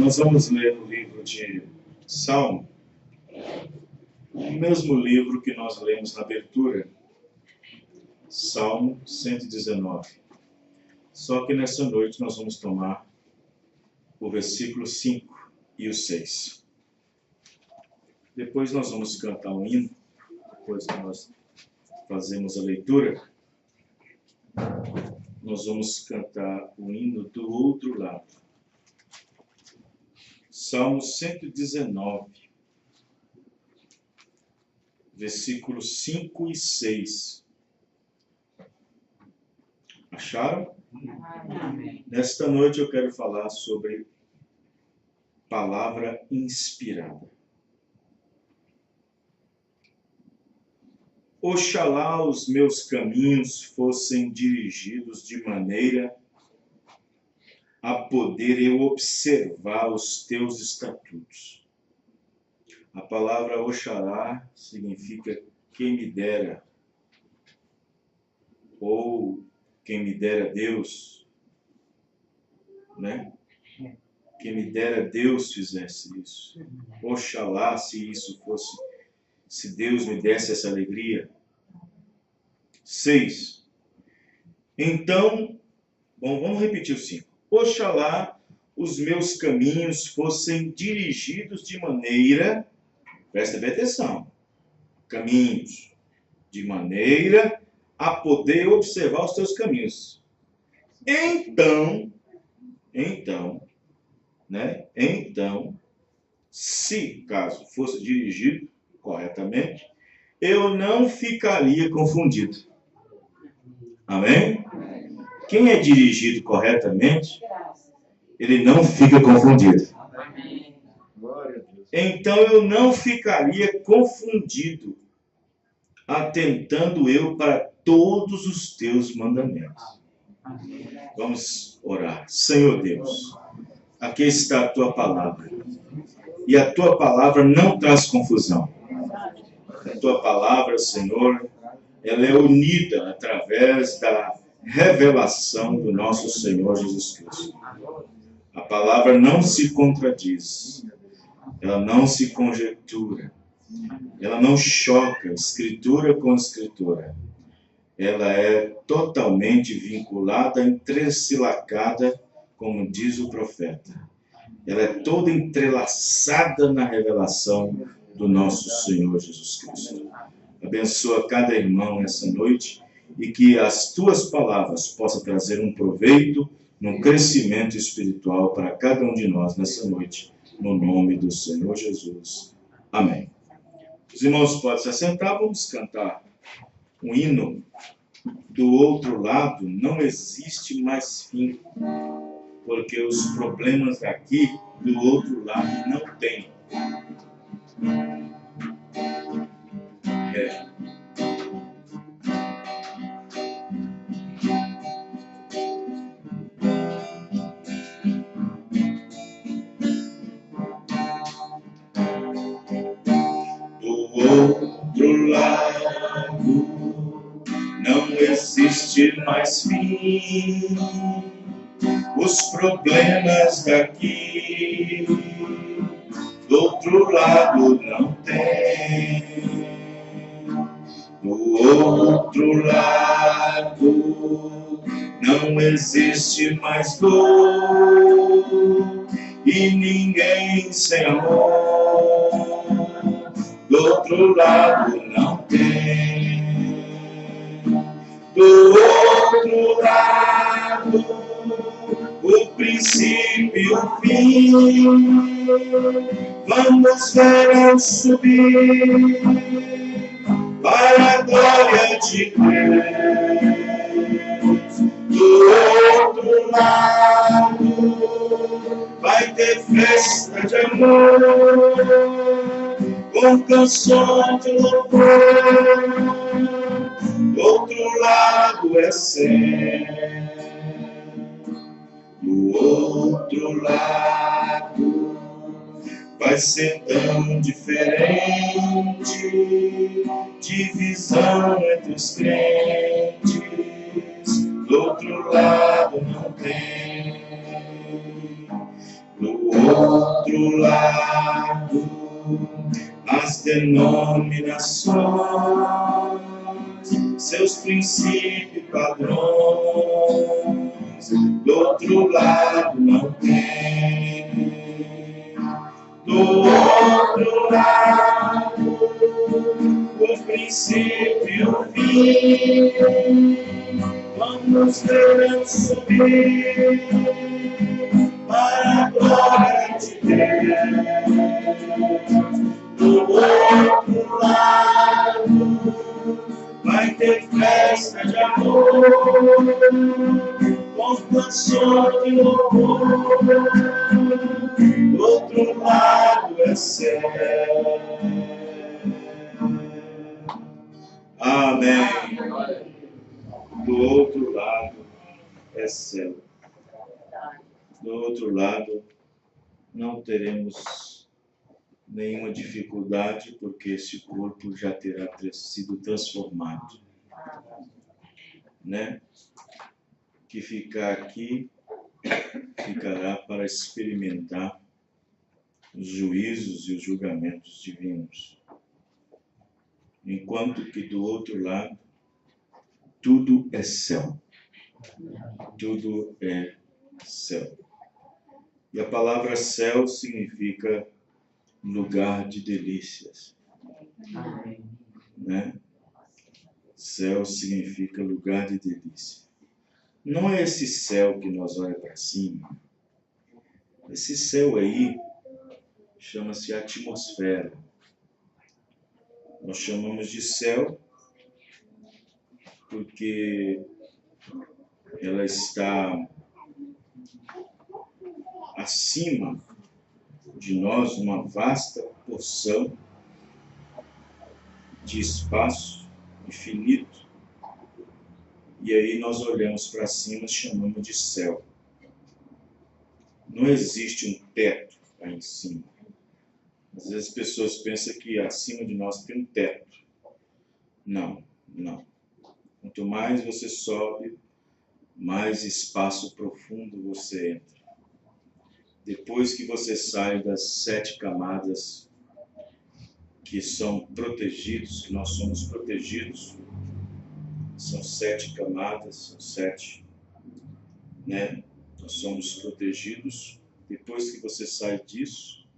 Nós vamos ler o livro de Salmo, o mesmo livro que nós lemos na abertura, Salmo 119. Só que nessa noite nós vamos tomar o versículo 5 e o 6. Depois nós vamos cantar um hino, depois que nós fazemos a leitura, nós vamos cantar o hino do outro lado. Salmo 119, versículos 5 e 6. Acharam? Amém. Nesta noite eu quero falar sobre palavra inspirada. Oxalá os meus caminhos fossem dirigidos de maneira a poder eu observar os teus estatutos. A palavra oxalá significa quem me dera, ou quem me dera Deus, né? Quem me dera Deus fizesse isso. Oxalá se isso fosse, se Deus me desse essa alegria. 6. Então, bom, vamos repetir o 5. Oxalá os meus caminhos fossem dirigidos de maneira, presta bem atenção, caminhos, de maneira a poder observar os teus caminhos. Então, se caso fosse dirigido corretamente, eu não ficaria confundido. Amém? Quem é dirigido corretamente, ele não fica confundido. Então eu não ficaria confundido, atentando eu para todos os teus mandamentos. Vamos orar. Senhor Deus, aqui está a tua palavra. E a tua palavra não traz confusão. A tua palavra, Senhor, ela é unida através da revelação do nosso Senhor Jesus Cristo. A palavra não se contradiz, ela não se conjectura, ela não choca escritura com escritura. Ela é totalmente vinculada, entresilacada, como diz o profeta. Ela é toda entrelaçada na revelação do nosso Senhor Jesus Cristo. Abençoa cada irmão nessa noite e que as tuas palavras possam trazer um proveito, um crescimento espiritual para cada um de nós nessa noite, no nome do Senhor Jesus. Amém. Os irmãos podem se assentar, vamos cantar um hino. Do outro lado não existe mais fim, porque os problemas daqui do outro lado não tem. Existe mais fim, os problemas daqui do outro lado não tem. Do outro lado não existe mais dor e ninguém sem amor. Do outro lado não tem. Do outro lado, o princípio e o fim, vamos ver ao subir para a glória de Deus. Do outro lado, vai ter festa de amor, com canções de louvor. Do outro lado é céu, do outro lado vai ser tão diferente, divisão entre os crentes. Do outro lado lado não tem. Do outro lado, as denominações, seus princípios e padrões. Do outro lado não tem. Do outro lado, o princípio e o fim. Vamos ver subir para a glória de Deus. Do outro lado vai ter festa de amor, com canções de louvor. Do outro lado é céu. Amém. Do outro lado é céu. Do outro lado não teremos nenhuma dificuldade, porque esse corpo já terá sido transformado, né? Que ficar aqui ficará para experimentar os juízos e os julgamentos divinos, enquanto que do outro lado tudo é céu. Tudo é céu. E a palavra céu significa lugar de delícias, né? Céu significa lugar de delícia. Não é esse céu que nós olhamos para cima. Esse céu aí chama-se atmosfera. Nós chamamos de céu porque ela está acima de nós, uma vasta porção de espaço infinito. E aí nós olhamos para cima e chamamos de céu. Não existe um teto lá em cima. Às vezes as pessoas pensam que acima de nós tem um teto. Não, não. Quanto mais você sobe, mais espaço profundo você entra. Depois que você sai das 7 camadas que são protegidos, que nós somos protegidos, são 7 camadas, são 7, né? Nós somos protegidos. Depois que você sai disso,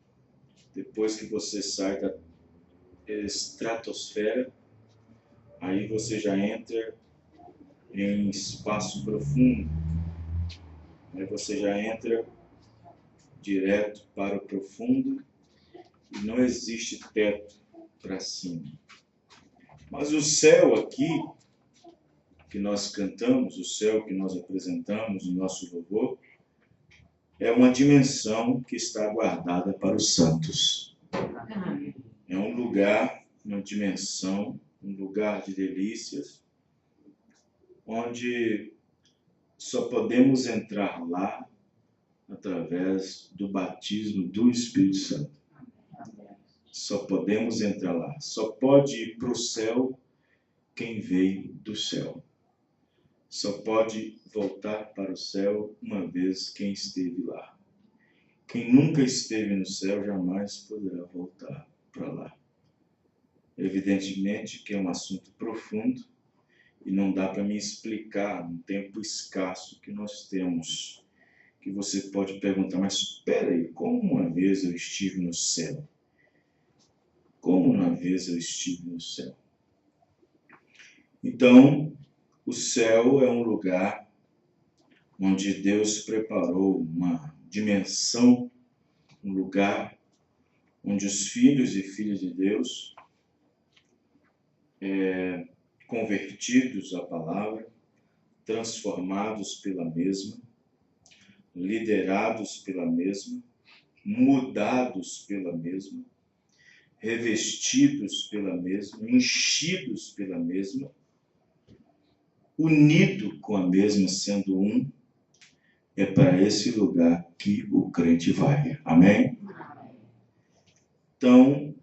depois que você sai da estratosfera, aí você já entra em espaço profundo. Aí você já entra direto para o profundo e não existe teto para cima. Mas o céu aqui, que nós cantamos, o céu que nós apresentamos no nosso louvor, é uma dimensão que está guardada para os santos. É um lugar, uma dimensão, um lugar de delícias, onde só podemos entrar lá através do batismo do Espírito Santo. Só podemos entrar lá. Só pode ir para o céu quem veio do céu. Só pode voltar para o céu uma vez quem esteve lá. Quem nunca esteve no céu jamais poderá voltar para lá. Evidentemente que é um assunto profundo e não dá para me explicar num tempo escasso que nós temos. Que você pode perguntar, mas espera aí, como uma vez eu estive no céu? Como uma vez eu estive no céu? Então, o céu é um lugar onde Deus preparou uma dimensão, um lugar onde os filhos e filhas de Deus, convertidos à palavra, transformados pela mesma, liderados pela mesma, mudados pela mesma, revestidos pela mesma, enchidos pela mesma, unido com a mesma, sendo um, é para esse lugar que o crente vai. Amém? Então,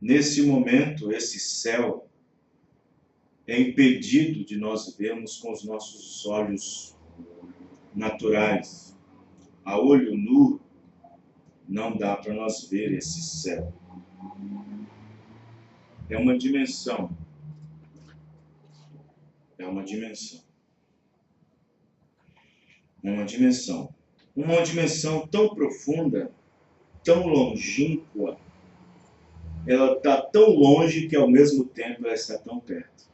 nesse momento, esse céu é impedido de nós vermos com os nossos olhos naturais, a olho nu, não dá para nós ver esse céu. É uma dimensão. É uma dimensão. Uma dimensão. Uma dimensão tão profunda, tão longínqua. Ela está tão longe que ao mesmo tempo ela está tão perto.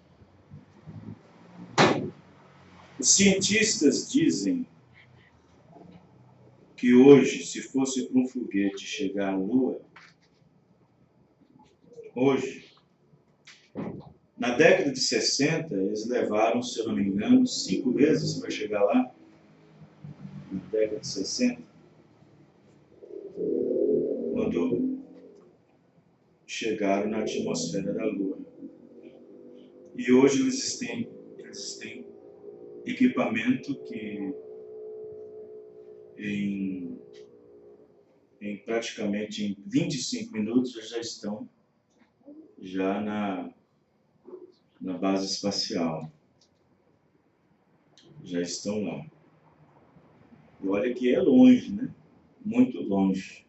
Os cientistas dizem que hoje, se fosse para um foguete chegar à Lua, hoje, na década de 60, eles levaram, se eu não me engano, 5 vezes para chegar lá, na década de 60, quando chegaram na atmosfera da Lua. E hoje eles têm equipamento que praticamente em 25 minutos já estão na base espacial. Já estão lá. E olha que é longe, né? Muito longe.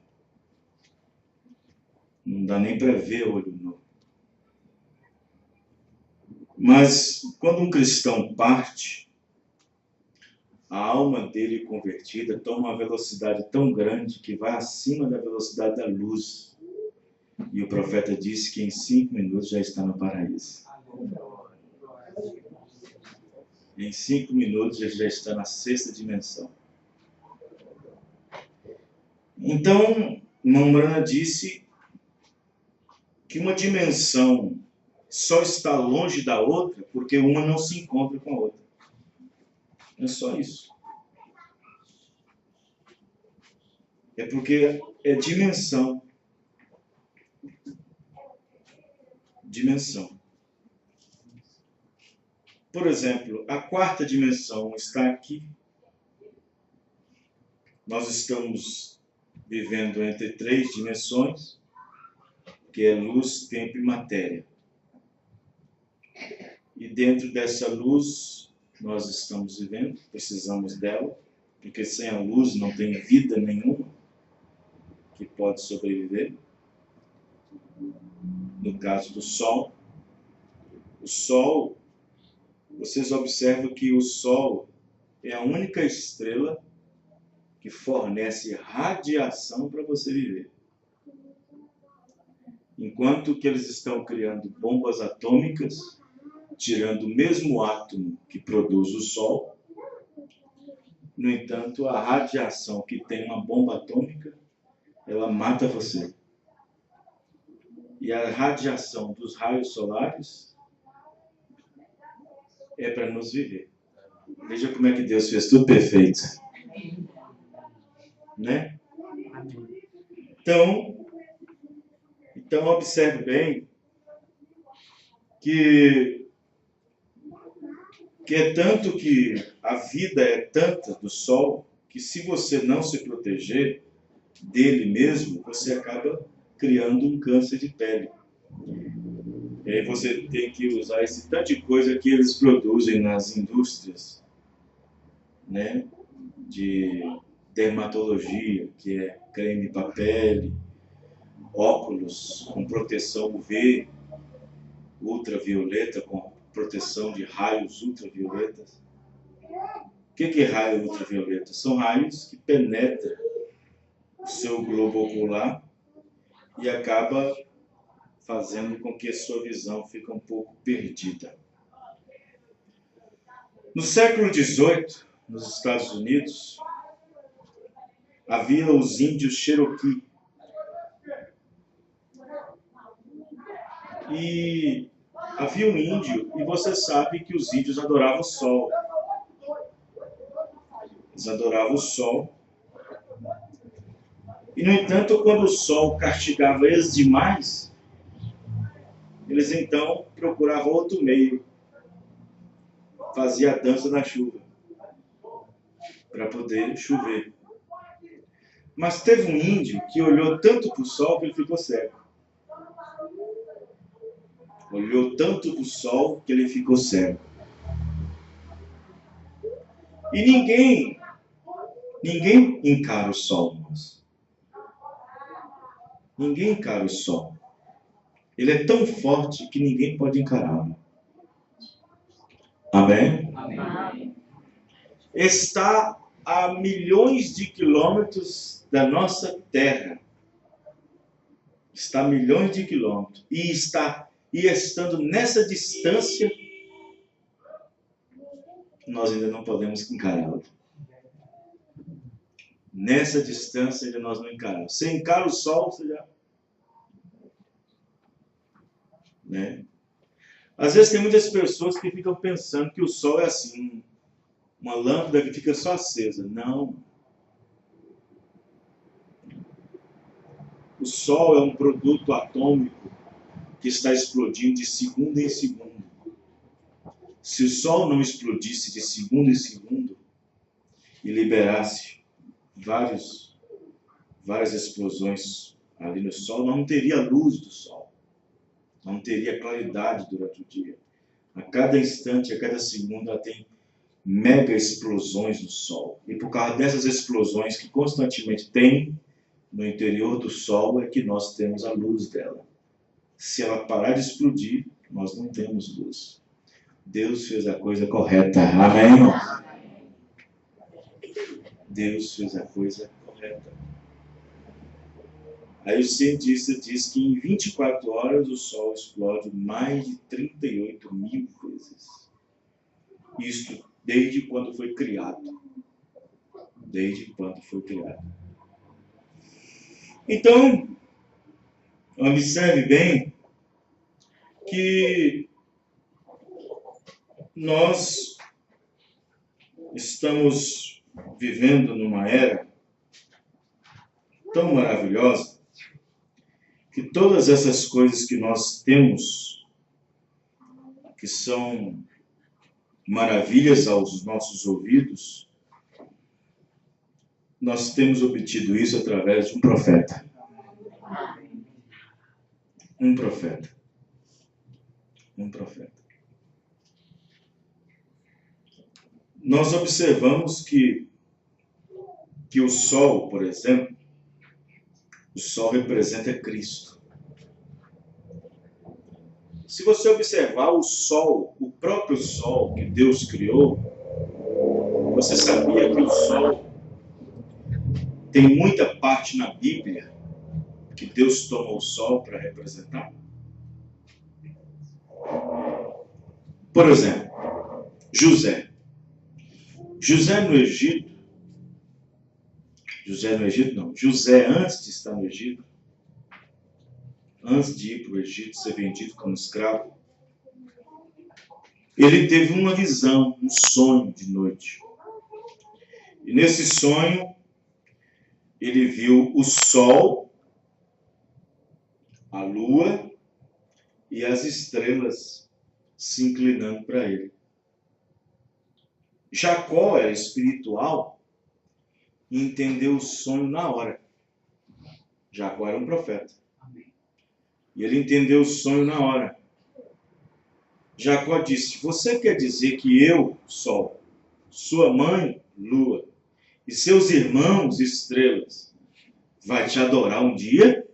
Não dá nem para ver olho nu. Mas quando um cristão parte, a alma dele convertida toma uma velocidade tão grande que vai acima da velocidade da luz. E o profeta disse que em 5 minutos já está no paraíso. Em 5 minutos ele já está na 6ª dimensão. Então, Mambrana disse que uma dimensão só está longe da outra porque uma não se encontra com a outra. É só isso. É porque é dimensão. Dimensão. Por exemplo, a 4ª dimensão está aqui. Nós estamos vivendo entre 3 dimensões, que é luz, tempo e matéria. E dentro dessa luz nós estamos vivendo, precisamos dela, porque sem a luz não tem vida nenhuma que pode sobreviver. No caso do Sol, vocês observam que o Sol é a única estrela que fornece radiação para você viver. Enquanto que eles estão criando bombas atômicas, tirando o mesmo átomo que produz o Sol, no entanto, a radiação que tem uma bomba atômica, ela mata você. E a radiação dos raios solares é para nos viver. Veja como é que Deus fez tudo perfeito. Né? Então observe bem que é tanto que a vida é tanta do Sol que se você não se proteger dele mesmo, você acaba criando um câncer de pele. E aí você tem que usar esse tanto de coisa que eles produzem nas indústrias, né, de dermatologia, que é creme para pele, óculos com proteção UV, ultravioleta, com proteção de raios ultravioletas. O que é raio ultravioleta? São raios que penetram o seu globo ocular e acaba fazendo com que a sua visão fique um pouco perdida. No século XVIII, nos Estados Unidos, havia os índios Cherokee. E havia um índio, e você sabe que os índios adoravam o sol. Eles adoravam o sol. E, no entanto, quando o sol castigava eles demais, eles então procuravam outro meio. Fazia a dança na chuva, para poder chover. Mas teve um índio que olhou tanto para o sol que ele ficou cego. Olhou tanto para o sol que ele ficou cego. E ninguém Ninguém encara o sol, irmãos. Ninguém encara o sol. Ele é tão forte que ninguém pode encará-lo. Amém? Amém. Está a milhões de quilômetros da nossa Terra. Está a milhões de quilômetros. E estando nessa distância, nós ainda não podemos encará-lo. Nessa distância ainda nós não encaramos. Você encara o sol, você já... Né? Às vezes tem muitas pessoas que ficam pensando que o sol é assim, uma lâmpada que fica só acesa. Não. O sol é um produto atômico que está explodindo de segundo em segundo. Se o sol não explodisse de segundo em segundo e liberasse várias explosões ali no sol, não teria luz do sol. Não teria claridade durante o dia. A cada instante, a cada segundo, ela tem mega explosões no sol. E por causa dessas explosões que constantemente tem no interior do sol, é que nós temos a luz dela. Se ela parar de explodir, nós não temos luz. Deus fez a coisa correta. Amém, irmãos? Deus fez a coisa correta. Aí o cientista diz que em 24 horas o Sol explode mais de 38 mil vezes. Isto desde quando foi criado. Desde quando foi criado. Então, observe bem que nós estamos vivendo numa era tão maravilhosa que todas essas coisas que nós temos, que são maravilhas aos nossos ouvidos, nós temos obtido isso através de um profeta. Um profeta. Um profeta. Nós observamos que o sol, por exemplo, o sol representa Cristo. Se você observar o sol, o próprio sol que Deus criou, você sabia que o sol tem muita parte na Bíblia que Deus toma o sol para representar? Por exemplo, José. José antes de estar no Egito, antes de ir para o Egito, ser vendido como escravo, ele teve uma visão, um sonho de noite. E nesse sonho, ele viu o sol, a lua e as estrelas se inclinando para ele. Jacó era espiritual e entendeu o sonho na hora. Jacó era um profeta. E ele entendeu o sonho na hora. Jacó disse: você quer dizer que eu, sol, sua mãe, lua, e seus irmãos, estrelas, vai te adorar um dia?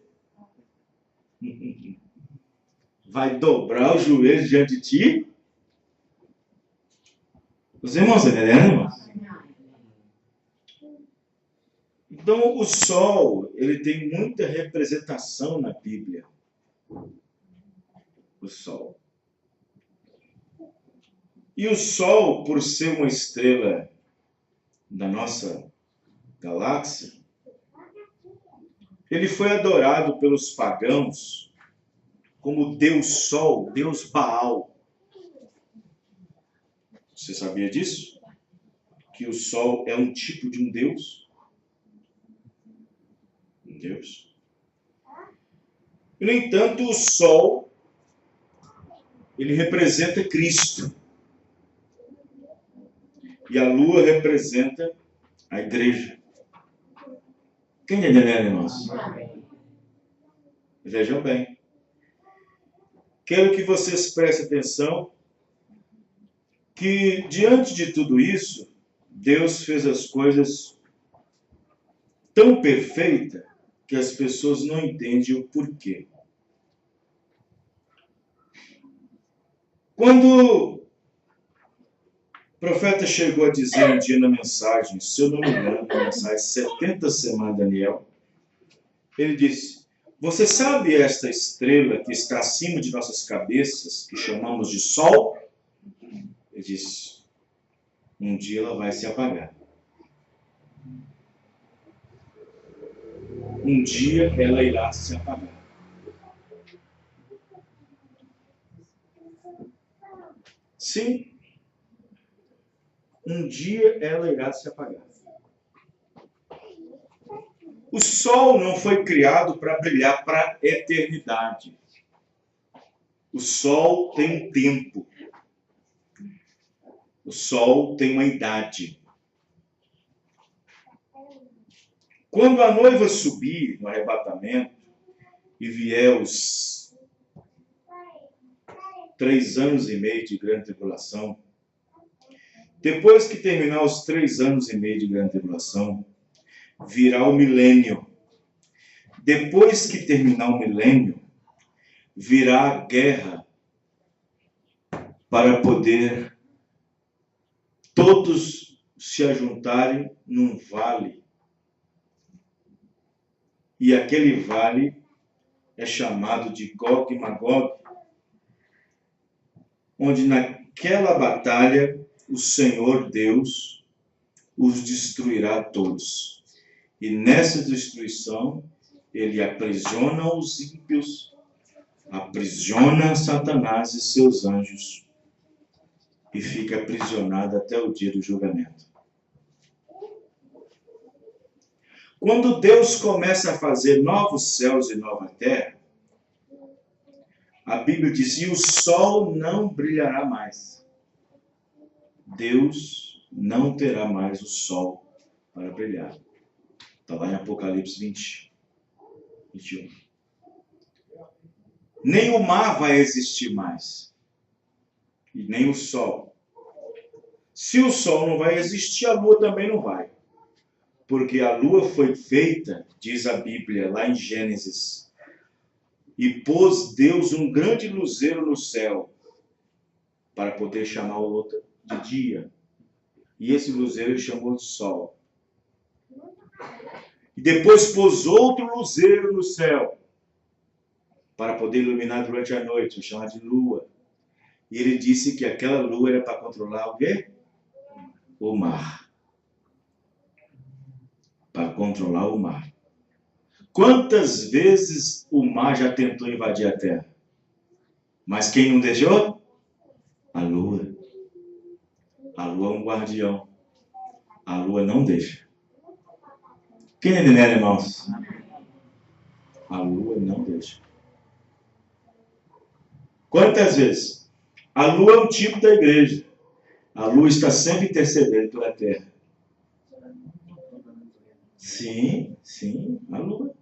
Vai dobrar os joelhos diante de ti? Os irmãos, estão entendendo, irmãos? Então, o sol, ele tem muita representação na Bíblia. O sol. E o sol, por ser uma estrela da nossa galáxia, ele foi adorado pelos pagãos como Deus Sol, Deus Baal. Você sabia disso? Que o sol é um tipo de um Deus? Um Deus. E, no entanto, o sol, ele representa Cristo. E a lua representa a igreja. Quem está entendendo, irmãos? Vejam bem. Quero que vocês prestem atenção que, diante de tudo isso, Deus fez as coisas tão perfeita que as pessoas não entendem o porquê. Quando o profeta chegou a dizer um dia na mensagem, se eu não me engano, na mensagem 70 semanas, Daniel, ele disse: você sabe esta estrela que está acima de nossas cabeças, que chamamos de Sol? Ele disse: um dia ela vai se apagar. Um dia ela irá se apagar. Sim, um dia ela irá se apagar. O sol não foi criado para brilhar para a eternidade. O sol tem um tempo. O sol tem uma idade. Quando a noiva subir no arrebatamento e vier os 3 anos e meio de grande tribulação, depois que terminar os 3 anos e meio de grande tribulação, virá o milênio. Depois que terminar o milênio, virá a guerra para poder todos se ajuntarem num vale. E aquele vale é chamado de Gog e Magog, onde naquela batalha o Senhor Deus os destruirá todos. E nessa destruição ele aprisiona os ímpios, aprisiona Satanás e seus anjos e fica aprisionado até o dia do julgamento. Quando Deus começa a fazer novos céus e nova terra, a Bíblia diz: e o sol não brilhará mais. Deus não terá mais o sol para brilhar. Está lá em Apocalipse 21. Nem o mar vai existir mais. E nem o sol. Se o sol não vai existir, a lua também não vai. Porque a lua foi feita, diz a Bíblia, lá em Gênesis, e pôs Deus um grande luzeiro no céu, para poder chamar o outro de dia. E esse luzeiro ele chamou de sol. E depois pôs outro luzeiro no céu, para poder iluminar durante a noite, chamado de lua. E ele disse que aquela lua era para controlar o quê? O mar. Para controlar o mar. Quantas vezes o mar já tentou invadir a terra? Mas quem não deixou? A lua. A lua é um guardião. A lua não deixa. Quem é entendendo, irmãos? A lua não deixa. Quantas vezes? A lua é um tipo da igreja. A lua está sempre intercedendo pela terra. Sim, a lua.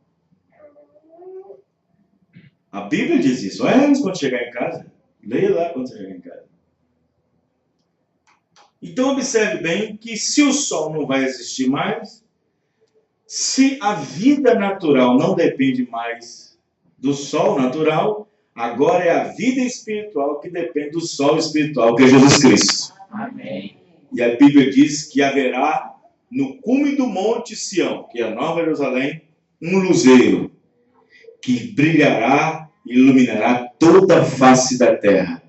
A Bíblia diz isso. Olha quando chegar em casa. Leia lá quando você chegar em casa. Então observe bem que se o sol não vai existir mais, se a vida natural não depende mais do sol natural, agora é a vida espiritual que depende do sol espiritual, que é Jesus Cristo. Amém. E a Bíblia diz que haverá no cume do monte Sião, que é a Nova Jerusalém, um luzeiro que brilhará e iluminará toda a face da terra.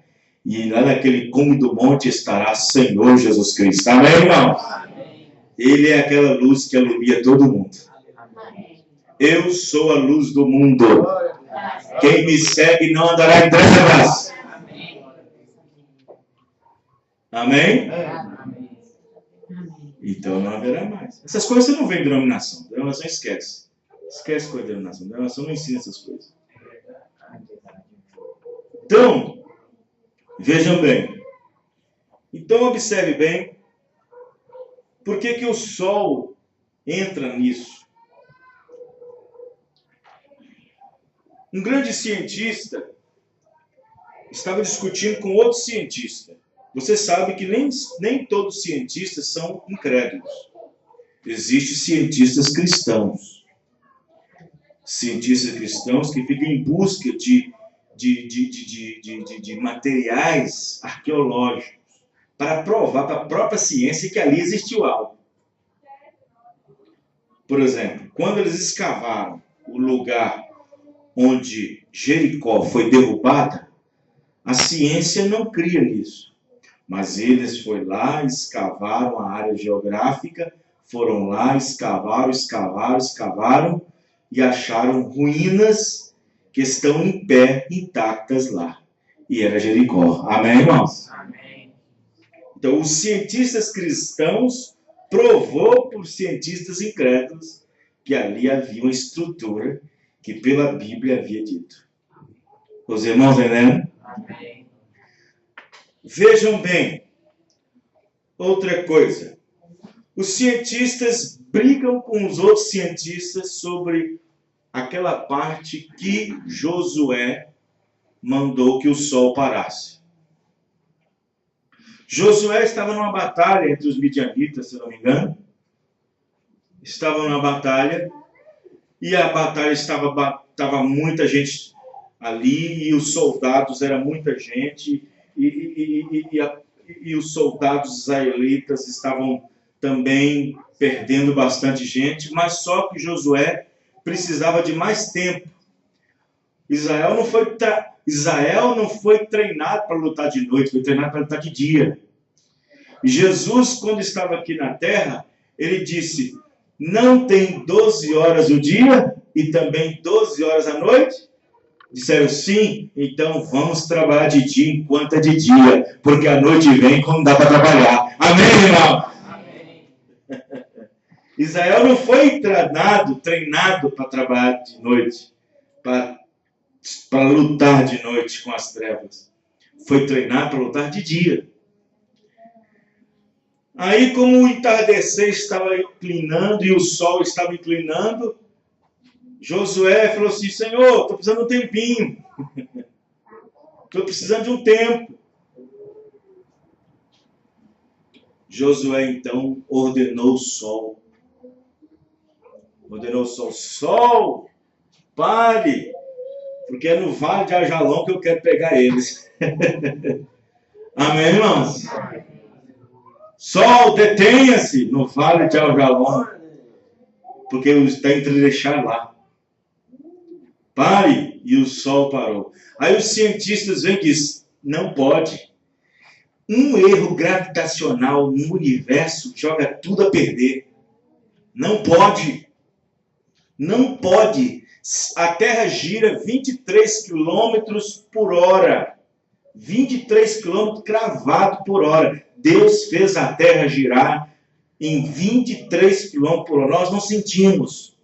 E lá naquele cume do monte estará Senhor Jesus Cristo. Amém, irmão? Amém. Ele é aquela luz que alumia todo mundo. Amém. Eu sou a luz do mundo. Quem me segue não andará em trevas. Amém? Amém? Então não haverá mais. Essas coisas você não vê em denominação. Denominação esquece. Esquece coisa de denominação. Denominação não ensina essas coisas. Então, vejam bem. Então observe bem. Por que o sol entra nisso? Um grande cientista estava discutindo com outro cientista. Você sabe que nem todos os cientistas são incrédulos. Existem cientistas cristãos. Cientistas cristãos que ficam em busca de materiais arqueológicos para provar para a própria ciência que ali existiu algo. Por exemplo, quando eles escavaram o lugar onde Jericó foi derrubada, a ciência não cria nisso. Mas eles foram lá, escavaram a área geográfica, foram lá, escavaram e acharam ruínas que estão em pé, intactas lá. E era Jericó. Amém, irmãos? Amém. Então, os cientistas cristãos provou por cientistas incrédulos que ali havia uma estrutura que pela Bíblia havia dito. Os irmãos entendem? Amém. Vejam bem, outra coisa. Os cientistas brigam com os outros cientistas sobre aquela parte que Josué mandou que o sol parasse. Josué estava numa batalha entre os midianitas, se não me engano. Estava numa batalha e a batalha estava muita gente ali e os soldados, era muita gente e os soldados israelitas estavam também perdendo bastante gente, mas só que Josué precisava de mais tempo. Israel não foi treinado para lutar de noite, foi treinado para lutar de dia. E Jesus, quando estava aqui na terra, ele disse: não tem 12 horas o dia e também 12 horas a noite? Disseram sim, então vamos trabalhar de dia enquanto é de dia, porque a noite vem quando dá para trabalhar. Amém, irmão? Amém. Israel não foi treinado para trabalhar de noite, para lutar de noite com as trevas. Foi treinado para lutar de dia. Aí, como o entardecer estava inclinando e o sol estava inclinando, Josué falou assim: Senhor, estou precisando de um tempinho. Estou precisando de um tempo. Josué, então, ordenou o sol. Sol, pare, porque é no vale de Ajalon que eu quero pegar eles. Amém, irmãos? Sol, detenha-se no vale de Ajalon, porque está entreleixar lá. Pare, e o sol parou. Aí os cientistas vêm e dizem: não pode. Um erro gravitacional no universo joga tudo a perder. Não pode. Não pode. A Terra gira 23 quilômetros por hora. 23 quilômetros cravado por hora. Deus fez a Terra girar em 23 quilômetros por hora. Nós não sentimos.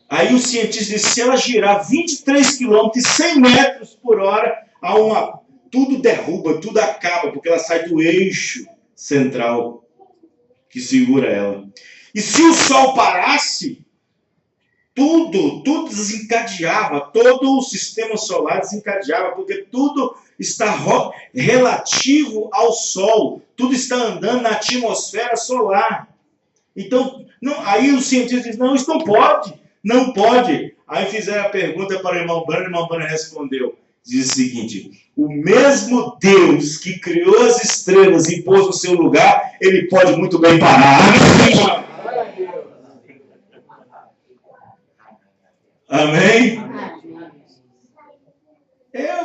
Aí o cientista disse: se ela girar 23 quilômetros e 100 metros por hora, tudo derruba, tudo acaba, porque ela sai do eixo central que segura ela. E se o Sol parasse, tudo desencadeava, todo o sistema solar desencadeava, porque tudo está relativo ao Sol, tudo está andando na atmosfera solar. Então, aí os cientistas dizem: não, isso não pode. Não pode. Aí fizeram a pergunta para o irmão Branham respondeu. Diz o seguinte: o mesmo Deus que criou as estrelas e pôs no seu lugar, ele pode muito bem parar. Amém?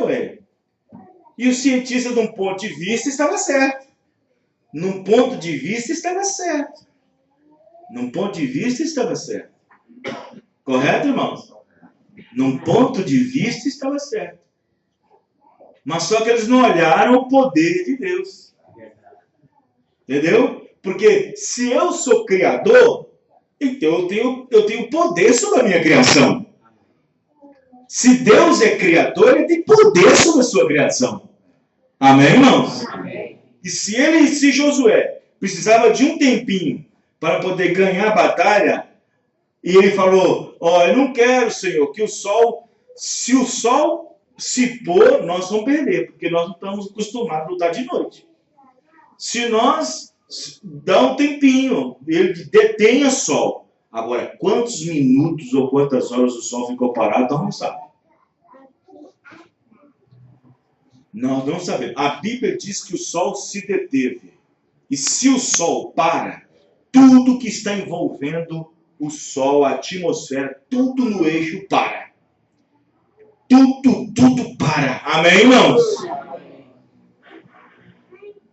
Ué. E o cientista, de um ponto de vista, estava certo. Num ponto de vista, estava certo. Num ponto de vista, estava certo. Correto, irmãos? Num ponto de vista estava certo. Mas só que eles não olharam o poder de Deus. Entendeu? Porque se eu sou criador, então eu tenho poder sobre a minha criação. Se Deus é criador, ele tem poder sobre a sua criação. Amém, irmãos? Amém. E se Josué precisava de um tempinho para poder ganhar a batalha, e ele falou: eu não quero, Senhor, que se o sol se pôr, nós vamos perder, porque nós não estamos acostumados a lutar de noite. Se Dá um tempinho, ele detém o sol. Agora, quantos minutos ou quantas horas o sol ficou parado, nós não sabemos. Nós não sabemos. A Bíblia diz que o sol se deteve. E se o sol para, tudo que está envolvendo o sol, a atmosfera, tudo no eixo para. Tudo para. Amém, irmãos?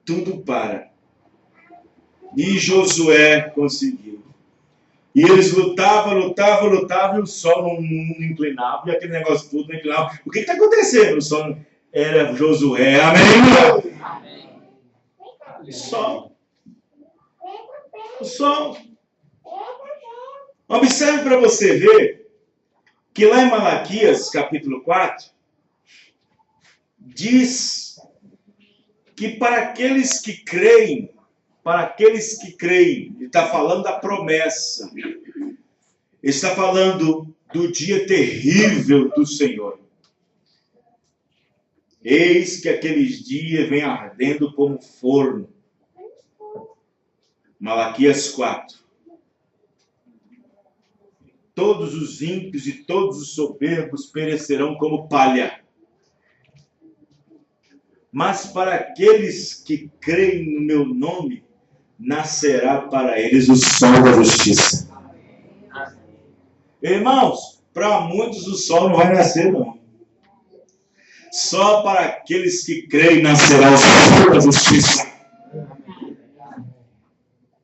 Tudo para. E Josué conseguiu. E eles lutavam, e o sol não inclinava, e aquele negócio tudo não inclinava. O que está acontecendo? O sol era Josué. Amém? O sol. O sol. Observe para você ver que lá em Malaquias, capítulo 4, diz que para aqueles que creem, ele está falando da promessa, ele está falando do dia terrível do Senhor. Eis que aqueles dias vêm ardendo como forno. Malaquias 4. Todos os ímpios e todos os soberbos perecerão como palha. Mas para aqueles que creem no meu nome, nascerá para eles o sol da justiça. Irmãos, para muitos o sol não vai nascer, não. Só para aqueles que creem nascerá o sol da justiça.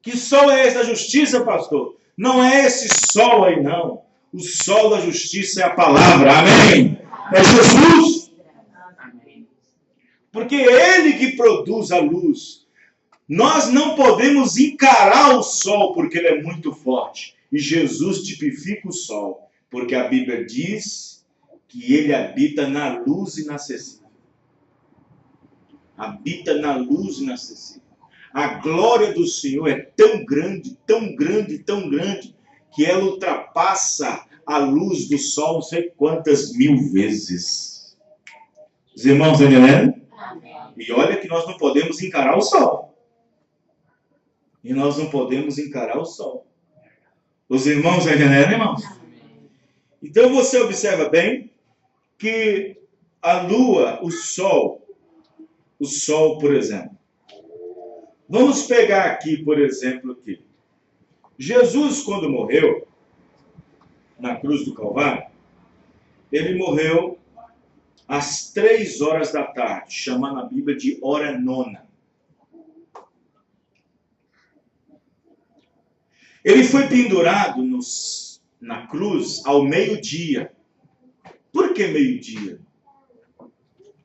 Que sol é esse da justiça, pastor? Não é esse sol aí, não. O sol da justiça é a palavra. Amém? É Jesus. Porque é Ele que produz a luz. Nós não podemos encarar o sol porque ele é muito forte. E Jesus tipifica o sol. Porque a Bíblia diz que ele habita na luz inacessível. Habita na luz inacessível. A glória do Senhor é tão grande, tão grande, tão grande, que ela ultrapassa a luz do sol não sei quantas mil vezes. Os irmãos estão entendendo? E olha que nós não podemos encarar o sol. E nós não podemos encarar o sol. Os irmãos estão entendendo, irmãos? Então você observa bem que a lua, o sol, por exemplo. Vamos pegar aqui, por exemplo, aqui. Jesus, quando morreu na cruz do Calvário, ele morreu às 3 horas da tarde, chamando a Bíblia de hora nona. Ele foi pendurado na cruz ao meio-dia. Por que meio-dia?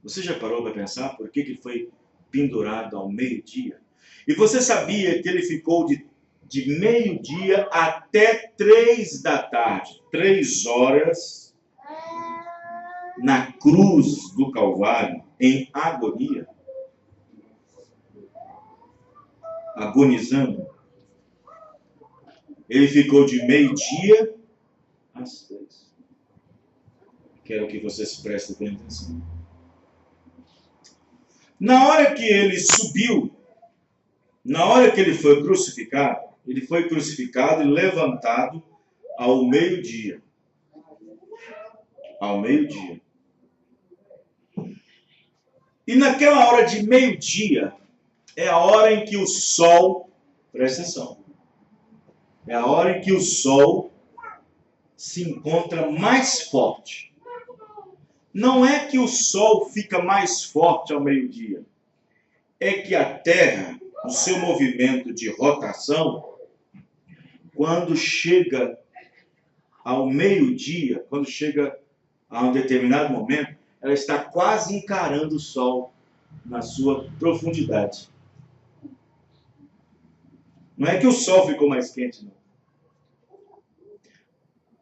Você já parou para pensar por que ele foi pendurado ao meio-dia? E você sabia que ele ficou de meio-dia até 3 da tarde, 3 horas, na cruz do Calvário, em agonia, agonizando. Ele ficou de meio-dia às 3. Quero que vocês prestem bem atenção. Na hora que ele subiu, na hora que ele foi crucificado e levantado ao meio-dia. Ao meio-dia. E naquela hora de meio-dia, é a hora em que o sol, presta atenção, é a hora em que o sol se encontra mais forte. Não é que o sol fica mais forte ao meio-dia, é que a Terra, o seu movimento de rotação, quando chega ao meio-dia, quando chega a um determinado momento, ela está quase encarando o sol na sua profundidade. Não é que o sol ficou mais quente, não.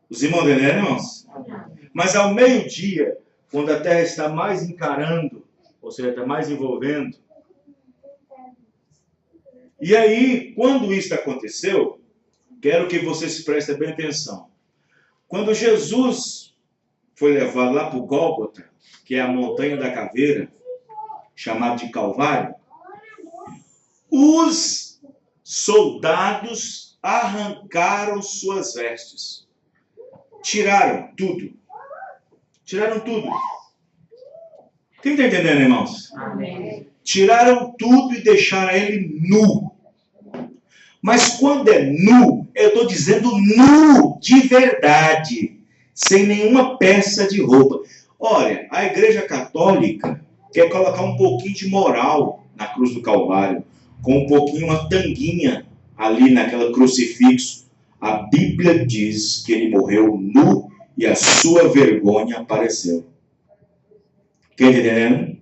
Os irmãos entenderam, irmãos? Mas ao meio-dia, quando a Terra está mais encarando, ou seja, está mais envolvendo. E aí, quando isso aconteceu, quero que vocês prestem bem atenção. Quando Jesus foi levado lá para o Gólgota, que é a montanha da caveira, chamada de Calvário, os soldados arrancaram suas vestes. Tiraram tudo. Tiraram tudo. Quem está entendendo, irmãos? Amém. Tiraram tudo e deixaram ele nu. Mas quando é nu, eu estou dizendo nu de verdade, sem nenhuma peça de roupa. Olha, a Igreja Católica quer colocar um pouquinho de moral na cruz do Calvário, com um pouquinho, uma tanguinha ali naquela crucifixo. A Bíblia diz que ele morreu nu e a sua vergonha apareceu. Quem está entendendo?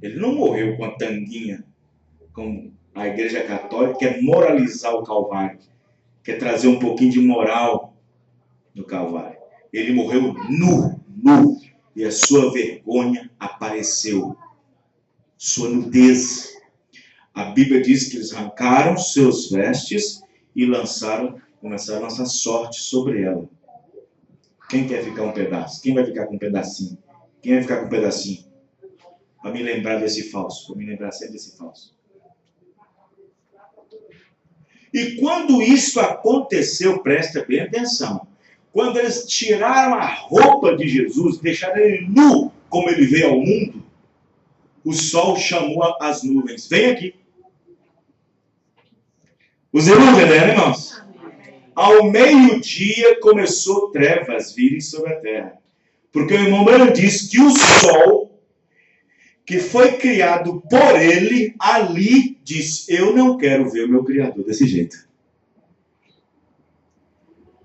Ele não morreu com a tanguinha, como a Igreja Católica quer moralizar o Calvário, quer trazer um pouquinho de moral no Calvário. Ele morreu nu, e a sua vergonha apareceu, sua nudez. A Bíblia diz que eles arrancaram seus vestes e começaram a lançar sorte sobre ela. Quem quer ficar um pedaço? Quem vai ficar com um pedacinho? Quem vai ficar com um pedacinho? Para me lembrar desse falso, para me lembrar sempre desse falso. E quando isso aconteceu, presta bem atenção, quando eles tiraram a roupa de Jesus, deixaram ele nu como ele veio ao mundo, o sol chamou as nuvens. Vem aqui. Os irmãos entenderam, irmãos? Ao meio-dia começou trevas virem sobre a terra. Porque o irmão Branham diz que o sol, que foi criado por ele, ali diz, eu não quero ver o meu Criador desse jeito.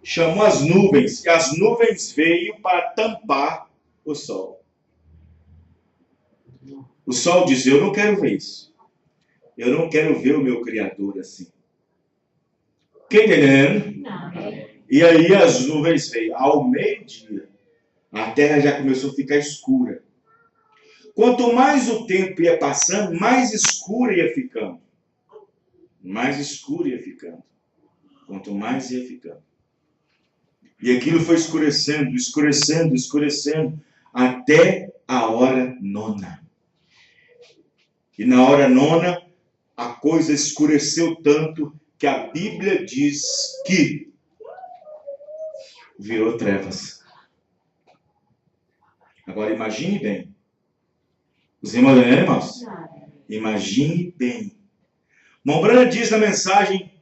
Chamou as nuvens, e as nuvens veio para tampar o sol. O sol diz, eu não quero ver isso. Eu não quero ver o meu Criador assim. Quem está entendendo? E aí as nuvens veio. Ao meio-dia, a terra já começou a ficar escura. Quanto mais o tempo ia passando, mais escura ia ficando. Mais escura ia ficando. Quanto mais ia ficando. E aquilo foi escurecendo, escurecendo, escurecendo, até a hora nona. E na hora nona, a coisa escureceu tanto que a Bíblia diz que virou trevas. Agora imagine bem. Os irmãos, irmãos? Imagine bem. Mombrana diz na mensagem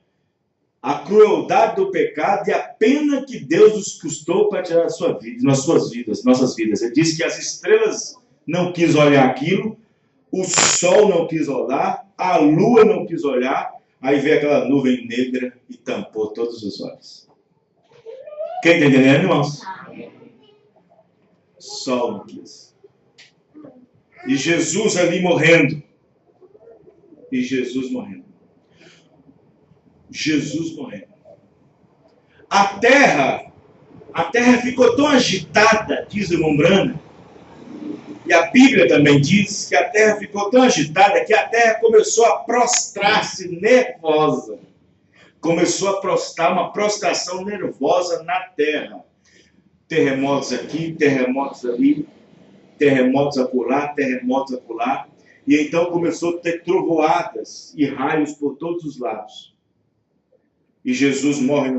a crueldade do pecado e a pena que Deus nos custou para tirar a sua vida, nossas vidas. Ele diz que as estrelas não quis olhar aquilo, o sol não quis olhar, a lua não quis olhar, aí veio aquela nuvem negra e tampou todos os olhos. Quem está entendendo, irmãos? Sol não quis. E Jesus ali morrendo. E Jesus morrendo. Jesus morrendo. A terra ficou tão agitada, diz o irmão Branham, e a Bíblia também diz que a terra ficou tão agitada que a terra começou a prostrar-se nervosa. Começou a prostrar, uma prostração nervosa na terra. Terremotos aqui, terremotos ali, terremotos acolá, terremotos acolá. E então começou a ter trovoadas e raios por todos os lados. E Jesus morre.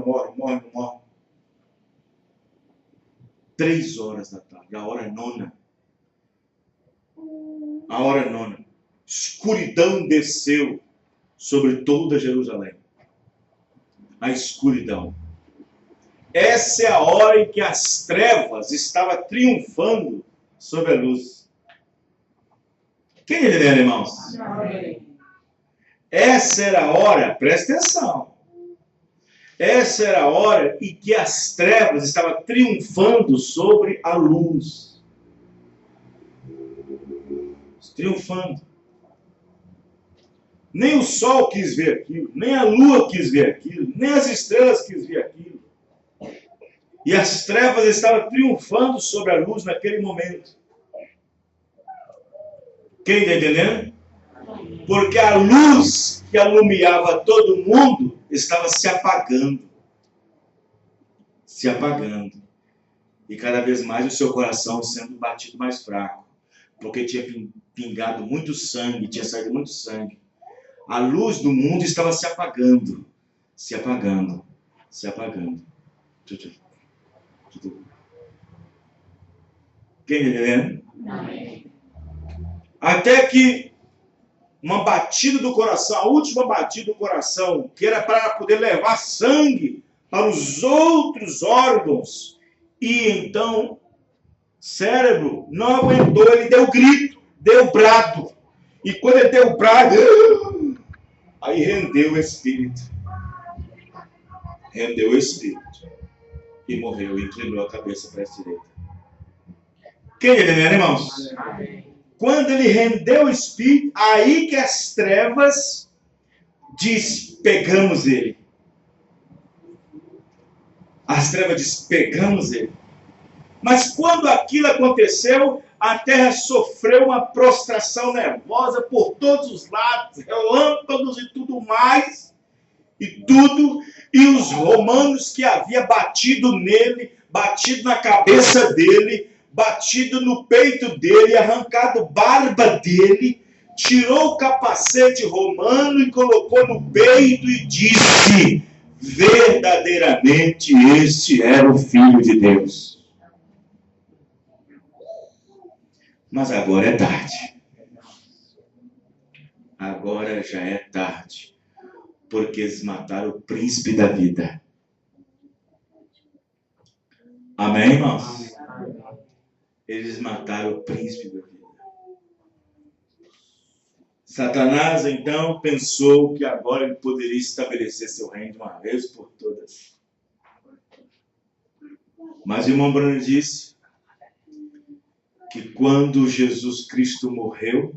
3 horas da tarde, a hora nona. A hora nona. Escuridão desceu sobre toda Jerusalém. A escuridão. Essa é a hora em que as trevas estavam triunfando sobre a luz. Quem entendeu, irmãos? Essa era a hora, presta atenção. Essa era a hora em que as trevas estavam triunfando sobre a luz. Triunfando. Nem o sol quis ver aquilo, nem a lua quis ver aquilo, nem as estrelas quis ver aquilo. E as trevas estavam triunfando sobre a luz naquele momento. Quem está entendendo? Porque a luz que alumiava todo mundo estava se apagando. Se apagando. E cada vez mais o seu coração sendo batido mais fraco. Porque tinha pingado muito sangue, tinha saído muito sangue. A luz do mundo estava se apagando, se apagando, se apagando. Quem está entendendo? Até que uma batida do coração, a última batida do coração, que era para poder levar sangue para os outros órgãos, e então cérebro não aguentou, ele deu grito, deu brado. E quando ele deu brado, aí rendeu o espírito. Rendeu o espírito. E morreu, inclinou a cabeça para a direita. Quem é entendendo, irmãos? Quando ele rendeu o espírito, aí que as trevas diz, pegamos ele. As trevas diz, pegamos ele. Mas quando aquilo aconteceu, a terra sofreu uma prostração nervosa por todos os lados, relâmpagos e tudo mais, e os romanos que havia batido nele, batido na cabeça dele, batido no peito dele, arrancado barba dele, tirou o capacete romano e colocou no peito e disse, verdadeiramente este era o Filho de Deus. Mas agora é tarde. Agora já é tarde. Porque eles mataram o príncipe da vida. Amém, irmãos? Eles mataram o príncipe da vida. Satanás, então, pensou que agora ele poderia estabelecer seu reino de uma vez por todas. Mas o irmão Bruno disse que quando Jesus Cristo morreu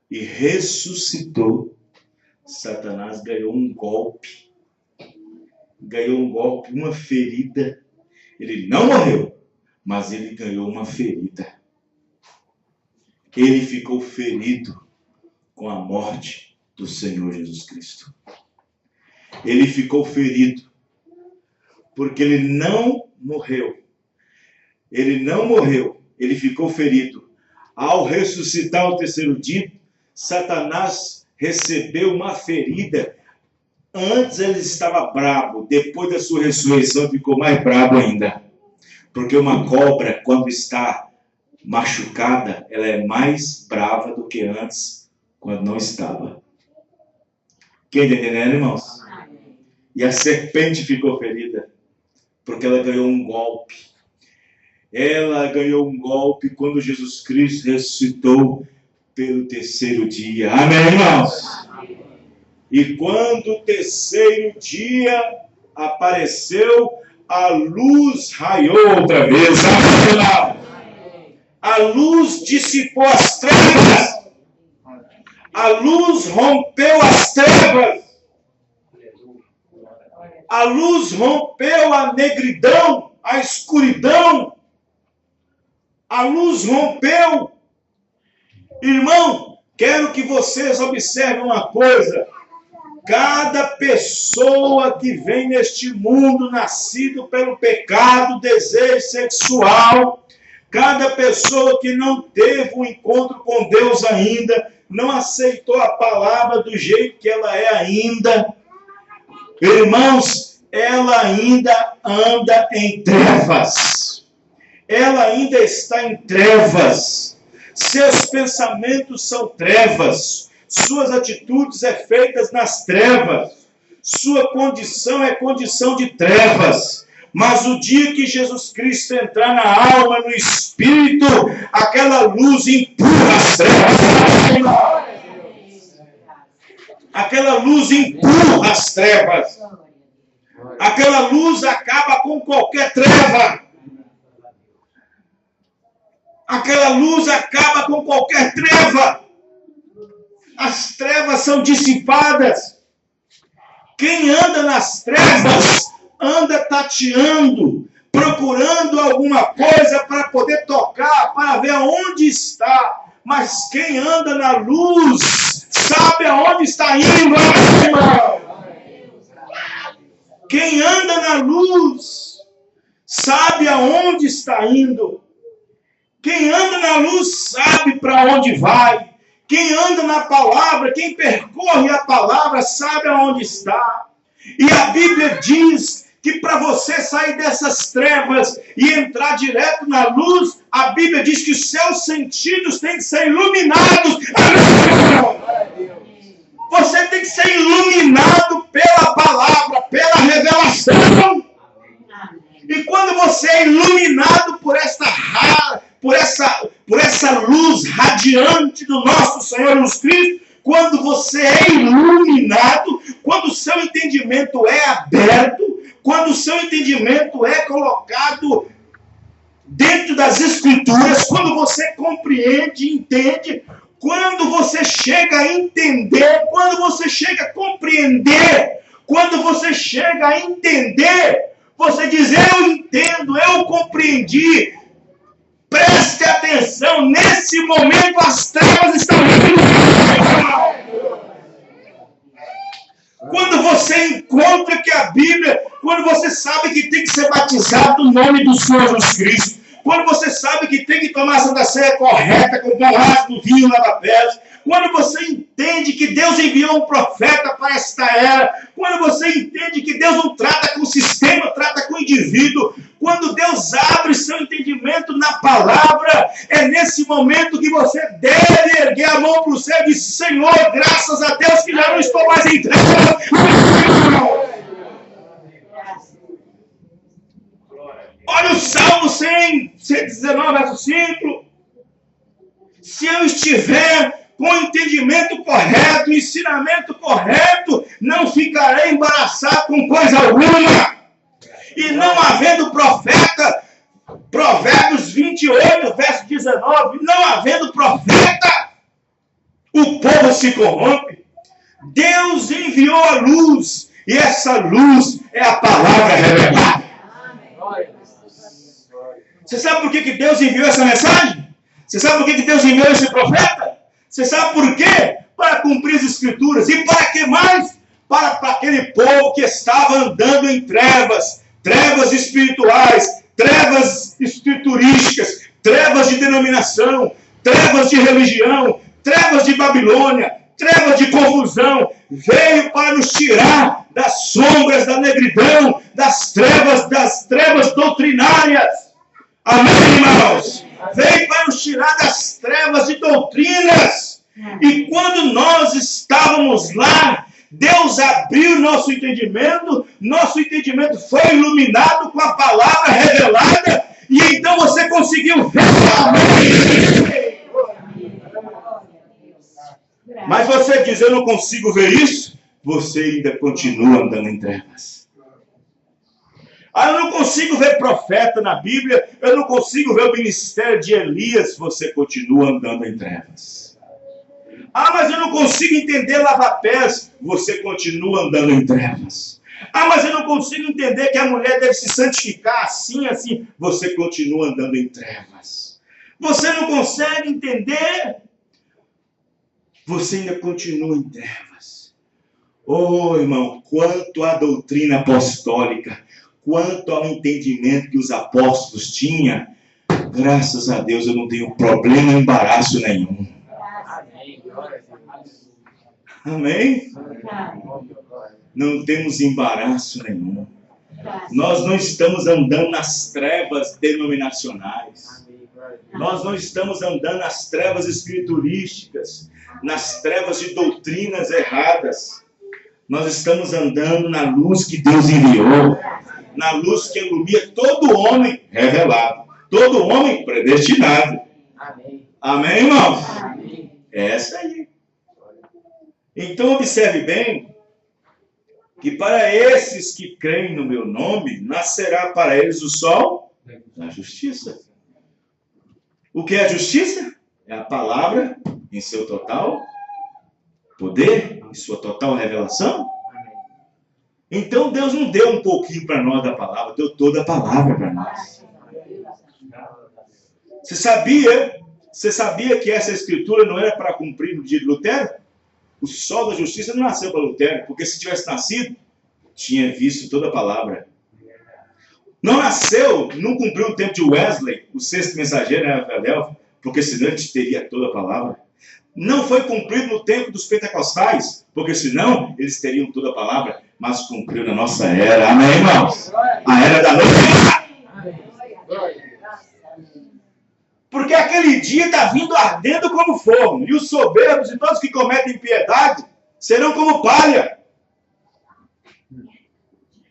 e ressuscitou, Satanás ganhou um golpe. Ganhou um golpe, uma ferida. Ele não morreu, mas ele ganhou uma ferida. Ele ficou ferido com a morte do Senhor Jesus Cristo. Ele ficou ferido porque ele não morreu. Ele não morreu, ele ficou ferido. Ao ressuscitar ao terceiro dia, Satanás recebeu uma ferida. Antes ele estava bravo, depois da sua ressurreição ficou mais bravo ainda. Porque uma cobra, quando está machucada, ela é mais brava do que antes, quando não estava. Quem está entendendo, irmãos? E a serpente ficou ferida, porque ela ganhou um golpe. Ela ganhou um golpe quando Jesus Cristo ressuscitou pelo terceiro dia. Amém, irmãos? E quando o terceiro dia apareceu, a luz raiou outra vez. A luz dissipou as trevas. A luz rompeu as trevas. A luz rompeu a negridão, a escuridão. A luz rompeu. Irmão, quero que vocês observem uma coisa. Cada pessoa que vem neste mundo nascido pelo pecado, desejo sexual, cada pessoa que não teve um encontro com Deus ainda, não aceitou a palavra do jeito que ela é ainda, irmãos, ela ainda anda em trevas. Ela ainda está em trevas. Seus pensamentos são trevas. Suas atitudes é feitas nas trevas. Sua condição é condição de trevas. Mas o dia que Jesus Cristo entrar na alma, no espírito, aquela luz empurra as trevas. Aquela luz empurra as trevas. Aquela luz acaba com qualquer treva. Aquela luz acaba com qualquer treva. As trevas são dissipadas. Quem anda nas trevas, anda tateando, procurando alguma coisa para poder tocar, para ver aonde está. Mas quem anda na luz, sabe aonde está indo, irmão. Quem anda na luz, sabe aonde está indo. Quem anda na luz sabe para onde vai. Quem anda na palavra, quem percorre a palavra, sabe aonde está. E a Bíblia diz que para você sair dessas trevas e entrar direto na luz, a Bíblia diz que os seus sentidos têm que ser iluminados. Você tem que ser iluminado pela palavra, pela revelação. E quando você é iluminado por essa luz radiante do nosso Senhor Jesus Cristo, quando você é iluminado, quando o seu entendimento é aberto, quando o seu entendimento é colocado dentro das Escrituras, quando você compreende, entende, quando você chega a entender, quando você chega a compreender, quando você chega a entender, você diz, eu entendo, eu compreendi. Preste atenção, nesse momento as trevas estão vindo. Quando você encontra que a Bíblia, quando você sabe que tem que ser batizado no nome do Senhor Jesus Cristo, quando você sabe que tem que tomar a Santa Ceia correta, com o pão ácido, vinho, lava-pés, quando você entende que Deus enviou um profeta para esta era, quando você entende que Deus não trata com o sistema, trata com o indivíduo, quando Deus abre seu entendimento na palavra, é nesse momento que você deve erguer a mão para o céu e dizer, Senhor, graças a Deus que já não estou mais em trevas. Olha o Salmo 119, verso 5. Se eu estiver com o entendimento correto, o ensinamento correto, não ficarei embaraçado com coisa alguma. E não havendo profeta, Provérbios 28, verso 19, não havendo profeta, o povo se corrompe. Deus enviou a luz, e essa luz é a palavra revelada. Você sabe por que Deus enviou essa mensagem? Você sabe por que Deus enviou esse profeta? Você sabe por quê? Para cumprir as Escrituras. E para que mais? Para aquele povo que estava andando em trevas. Trevas espirituais, trevas escriturísticas, trevas de denominação, trevas de religião, trevas de Babilônia, trevas de confusão. Veio para nos tirar das sombras da negridão, das trevas doutrinárias. Amém, irmãos? Veio para nos tirar das trevas de doutrinas. E quando nós estávamos lá, Deus abriu nosso entendimento foi iluminado com a palavra revelada, e então você conseguiu ver. Amém. Mas você diz, eu não consigo ver isso, você ainda continua andando em trevas. Eu não consigo ver profeta na Bíblia, eu não consigo ver o ministério de Elias, você continua andando em trevas. Mas eu não consigo entender lava-pés, você continua andando em trevas. Mas eu não consigo entender que a mulher deve se santificar assim, assim, você continua andando em trevas. Você não consegue entender, você ainda continua em trevas. Irmão, quanto à doutrina apostólica, quanto ao entendimento que os apóstolos tinham, graças a Deus eu não tenho problema, embaraço nenhum. Amém? Não temos embaraço nenhum. Nós não estamos andando nas trevas denominacionais. Nós não estamos andando nas trevas escriturísticas, nas trevas de doutrinas erradas. Nós estamos andando na luz que Deus enviou, na luz que ilumina todo homem revelado, todo homem predestinado. Amém, irmãos? É essa aí. Então observe bem que para esses que creem no meu nome, nascerá para eles o sol da justiça. O que é a justiça? É a palavra em seu total poder, em sua total revelação. Então Deus não deu um pouquinho para nós da palavra, deu toda a palavra para nós. Você sabia que essa escritura não era para cumprir no dia de Lutero? O sol da justiça não nasceu para Lutero, porque se tivesse nascido, tinha visto toda a palavra. Não nasceu, não cumpriu o tempo de Wesley, o sexto mensageiro na Filadélfia, porque senão ele teria toda a palavra. Não foi cumprido no tempo dos pentecostais, porque senão eles teriam toda a palavra, mas cumpriu na nossa era. Amém, irmãos? A era da noite. Porque aquele dia está vindo ardendo como fogo, e os soberbos e todos que cometem impiedade serão como palha.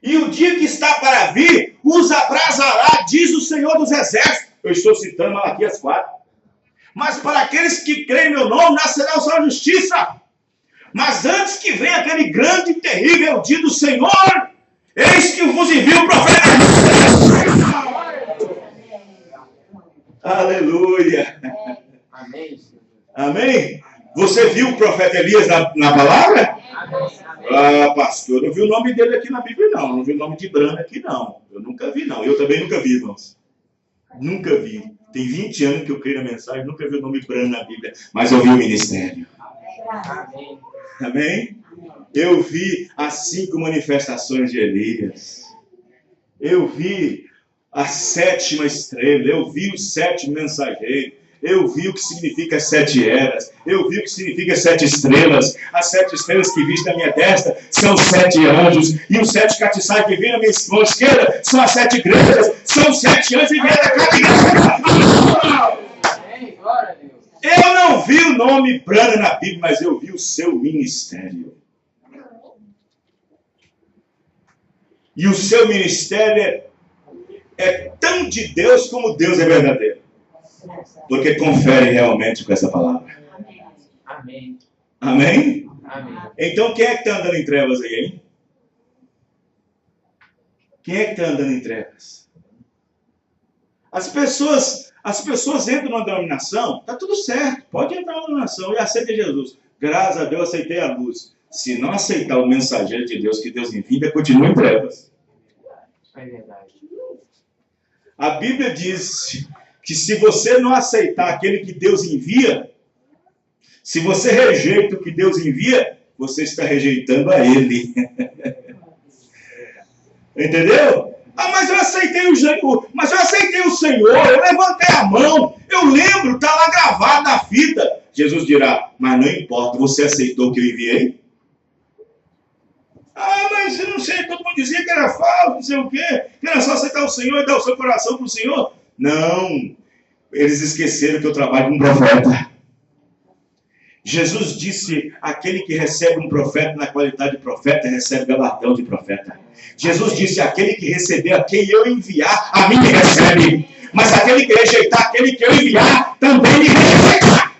E o dia que está para vir os abrasará, diz o Senhor dos Exércitos. Eu estou citando Malaquias 4. Mas para aqueles que creem no meu nome, nascerá o sol da justiça. Mas antes que venha aquele grande e terrível dia do Senhor, eis que vos envio o profeta. Aleluia. Amém. Amém? Você viu o profeta Elias na palavra? Ah, pastor, eu não vi o nome dele aqui na Bíblia, não. Não vi o nome de Brana aqui, não. Eu nunca vi, não. Eu também nunca vi, irmãos. Nunca vi. Tem 20 anos que eu creio na mensagem, nunca vi o nome Brana na Bíblia. Mas eu vi o ministério. Amém. Amém? Eu vi as 5 manifestações de Elias. Eu vi a 7ª estrela. Eu vi o 7º mensageiro. Eu vi o que significa 7 eras. Eu vi o que significa 7 estrelas. As 7 estrelas que viste na minha destra são 7 anjos. E os 7 catiçais que vi na minha mão esquerda são as 7 igrejas. São 7 anjos e vieram a cada igreja. Eu não vi o nome Brana na Bíblia, mas eu vi o seu ministério. E o seu ministério é tão de Deus como Deus é verdadeiro. Porque confere realmente com essa palavra. Amém. Amém? Amém. Então quem é que está andando em trevas aí, hein? Quem é que está andando em trevas? As pessoas entram numa denominação, está tudo certo, pode entrar numa denominação e aceita Jesus. Graças a Deus aceitei a luz. Se não aceitar o mensageiro de Deus que Deus envia, continua em trevas. É verdade. A Bíblia diz que se você não aceitar aquele que Deus envia, se você rejeita o que Deus envia, você está rejeitando a Ele. Entendeu? Ah, mas eu aceitei o Senhor, eu levantei a mão, eu lembro, está lá gravado na fita. Jesus dirá, mas não importa, você aceitou o que eu enviei? Ah, mas eu não sei, todo mundo dizia que era falso, não sei o quê, que era só aceitar o Senhor e dar o seu coração para o Senhor. Não, eles esqueceram que eu trabalho com um profeta. Jesus disse, aquele que recebe um profeta na qualidade de profeta, recebe galardão de profeta. Jesus disse, aquele que receber a quem eu enviar, a mim me recebe. Mas aquele que rejeitar aquele que eu enviar, também me rejeita.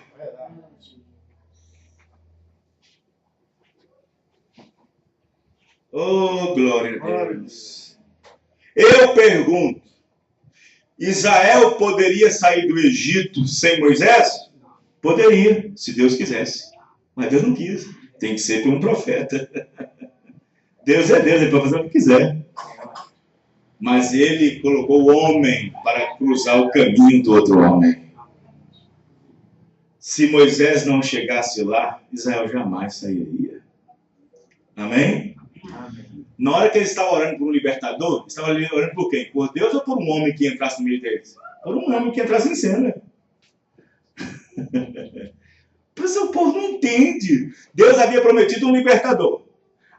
Oh, glória a Deus. Eu pergunto, Israel poderia sair do Egito sem Moisés? Poderia, se Deus quisesse. Mas Deus não quis. Tem que ser por um profeta. Deus é Deus, ele pode fazer o que quiser. Mas ele colocou o homem para cruzar o caminho do outro homem. Se Moisés não chegasse lá, Israel jamais sairia. Amém? Amém. Na hora que ele estava orando por um libertador, estava orando por quem? Por Deus ou por um homem que entrasse no meio deles? Por um homem que entrasse em cena. Por isso o povo não entende. Deus havia prometido um libertador.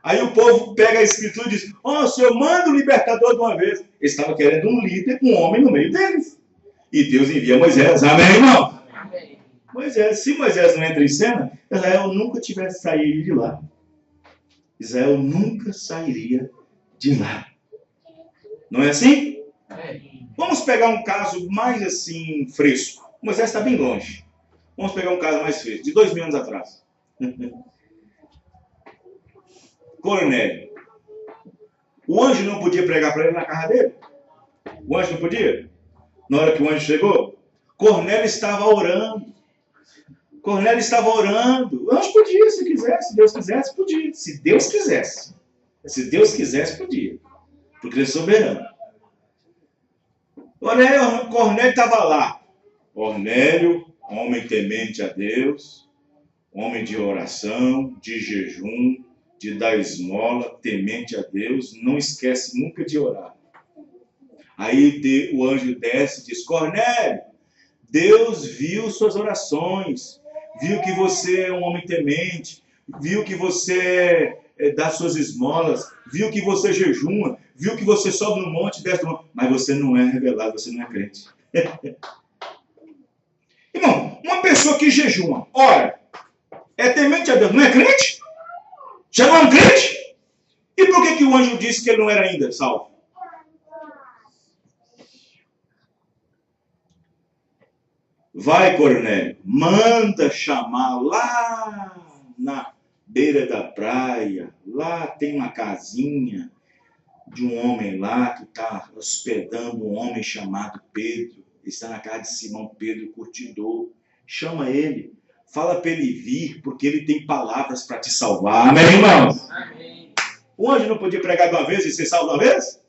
Aí o povo pega a escritura e diz, o Senhor manda o libertador de uma vez. Ele estava querendo um líder, um homem no meio deles. E Deus envia Moisés. Amém, irmão? Amém. Moisés, se Moisés não entra em cena, Israel nunca tivesse saído de lá. Israel nunca sairia de lá. Não é assim? Vamos pegar um caso mais assim, fresco. Moisés está bem longe. Vamos pegar um caso mais fresco, de 2000 anos atrás. Cornélio. O anjo não podia pregar para ele na casa dele? O anjo não podia? Na hora que o anjo chegou, Cornélio estava orando. Cornélio estava orando. O anjo podia, se quisesse. Se Deus quisesse, podia. Se Deus quisesse. Se Deus quisesse, podia. Porque ele é soberano. Cornélio estava lá. Cornélio, homem temente a Deus, homem de oração, de jejum, de dar esmola, temente a Deus, não esquece nunca de orar. Aí o anjo desce e diz, Cornélio, Deus viu suas orações, viu que você é um homem temente, viu que você dá suas esmolas, viu que você jejuma, viu que você sobe no monte, desce no monte, mas você não é revelado, você não é crente. Irmão, uma pessoa que jejuma, ora, é temente a Deus, não é crente? Já não é um crente? E por que o anjo disse que ele não era ainda salvo? Vai, Cornélio, manda chamar lá na beira da praia, lá tem uma casinha de um homem lá que está hospedando um homem chamado Pedro. Está na casa de Simão Pedro, curtidor. Chama ele, fala para ele vir, porque ele tem palavras para te salvar. Amém, irmãos? Amém. O anjo não podia pregar de uma vez e ser salvo de uma vez?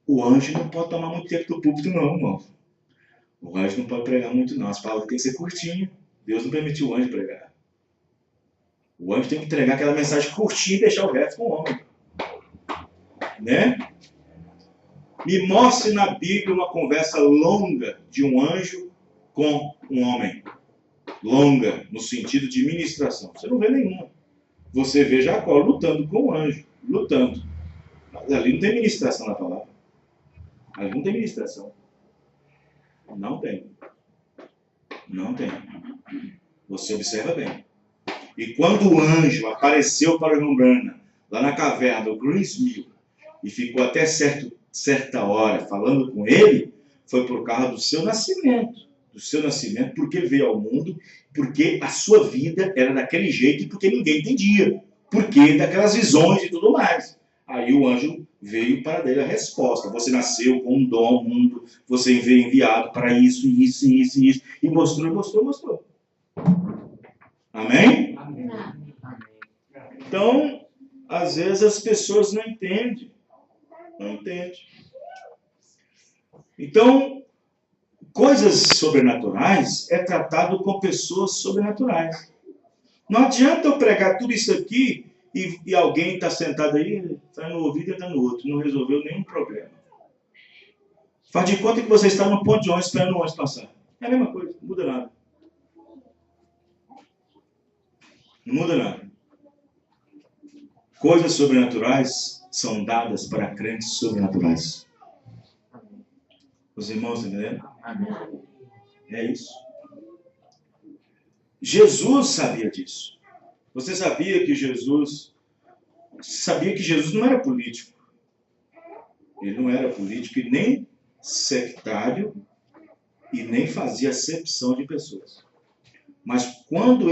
O anjo não pode tomar muito tempo do púlpito, não, irmão. O anjo não pode pregar muito, não. As palavras têm que ser curtinhas. Deus não permitiu o anjo pregar. O anjo tem que entregar aquela mensagem curtinha e deixar o resto com o homem. Né? Me mostre na Bíblia uma conversa longa de um anjo com um homem. Longa, no sentido de ministração. Você não vê nenhuma. Você vê Jacó lutando com o anjo. Lutando. Mas ali não tem ministração na palavra. Ali não tem ministração. Não tem. Não tem. Você observa bem. E quando o anjo apareceu para o irmão Branham, lá na caverna do Greensmill, e ficou até certa hora falando com ele, foi por causa do seu nascimento. Do seu nascimento, porque veio ao mundo, porque a sua vida era daquele jeito e porque ninguém entendia. Porque daquelas visões e tudo mais. Aí o anjo veio para dar a resposta. Você nasceu com um dom ao mundo, você veio enviado para isso, isso, isso, isso. E mostrou. Amém? Amém. Então, às vezes as pessoas não entendem. Não entendem. Então, coisas sobrenaturais é tratado com pessoas sobrenaturais. Não adianta eu pregar tudo isso aqui e alguém está sentado aí, está no ouvido e está no outro. Não resolveu nenhum problema. Faz de conta que você está no ponto de ônibus esperando o ônibus passar. É a mesma coisa, não muda nada. Não muda nada. Coisas sobrenaturais são dadas para crentes sobrenaturais. Os irmãos estão entendendo? Amém. É isso. Jesus sabia disso. Você sabia que Jesus não era político. Ele não era político e nem sectário e nem fazia acepção de pessoas. Mas quando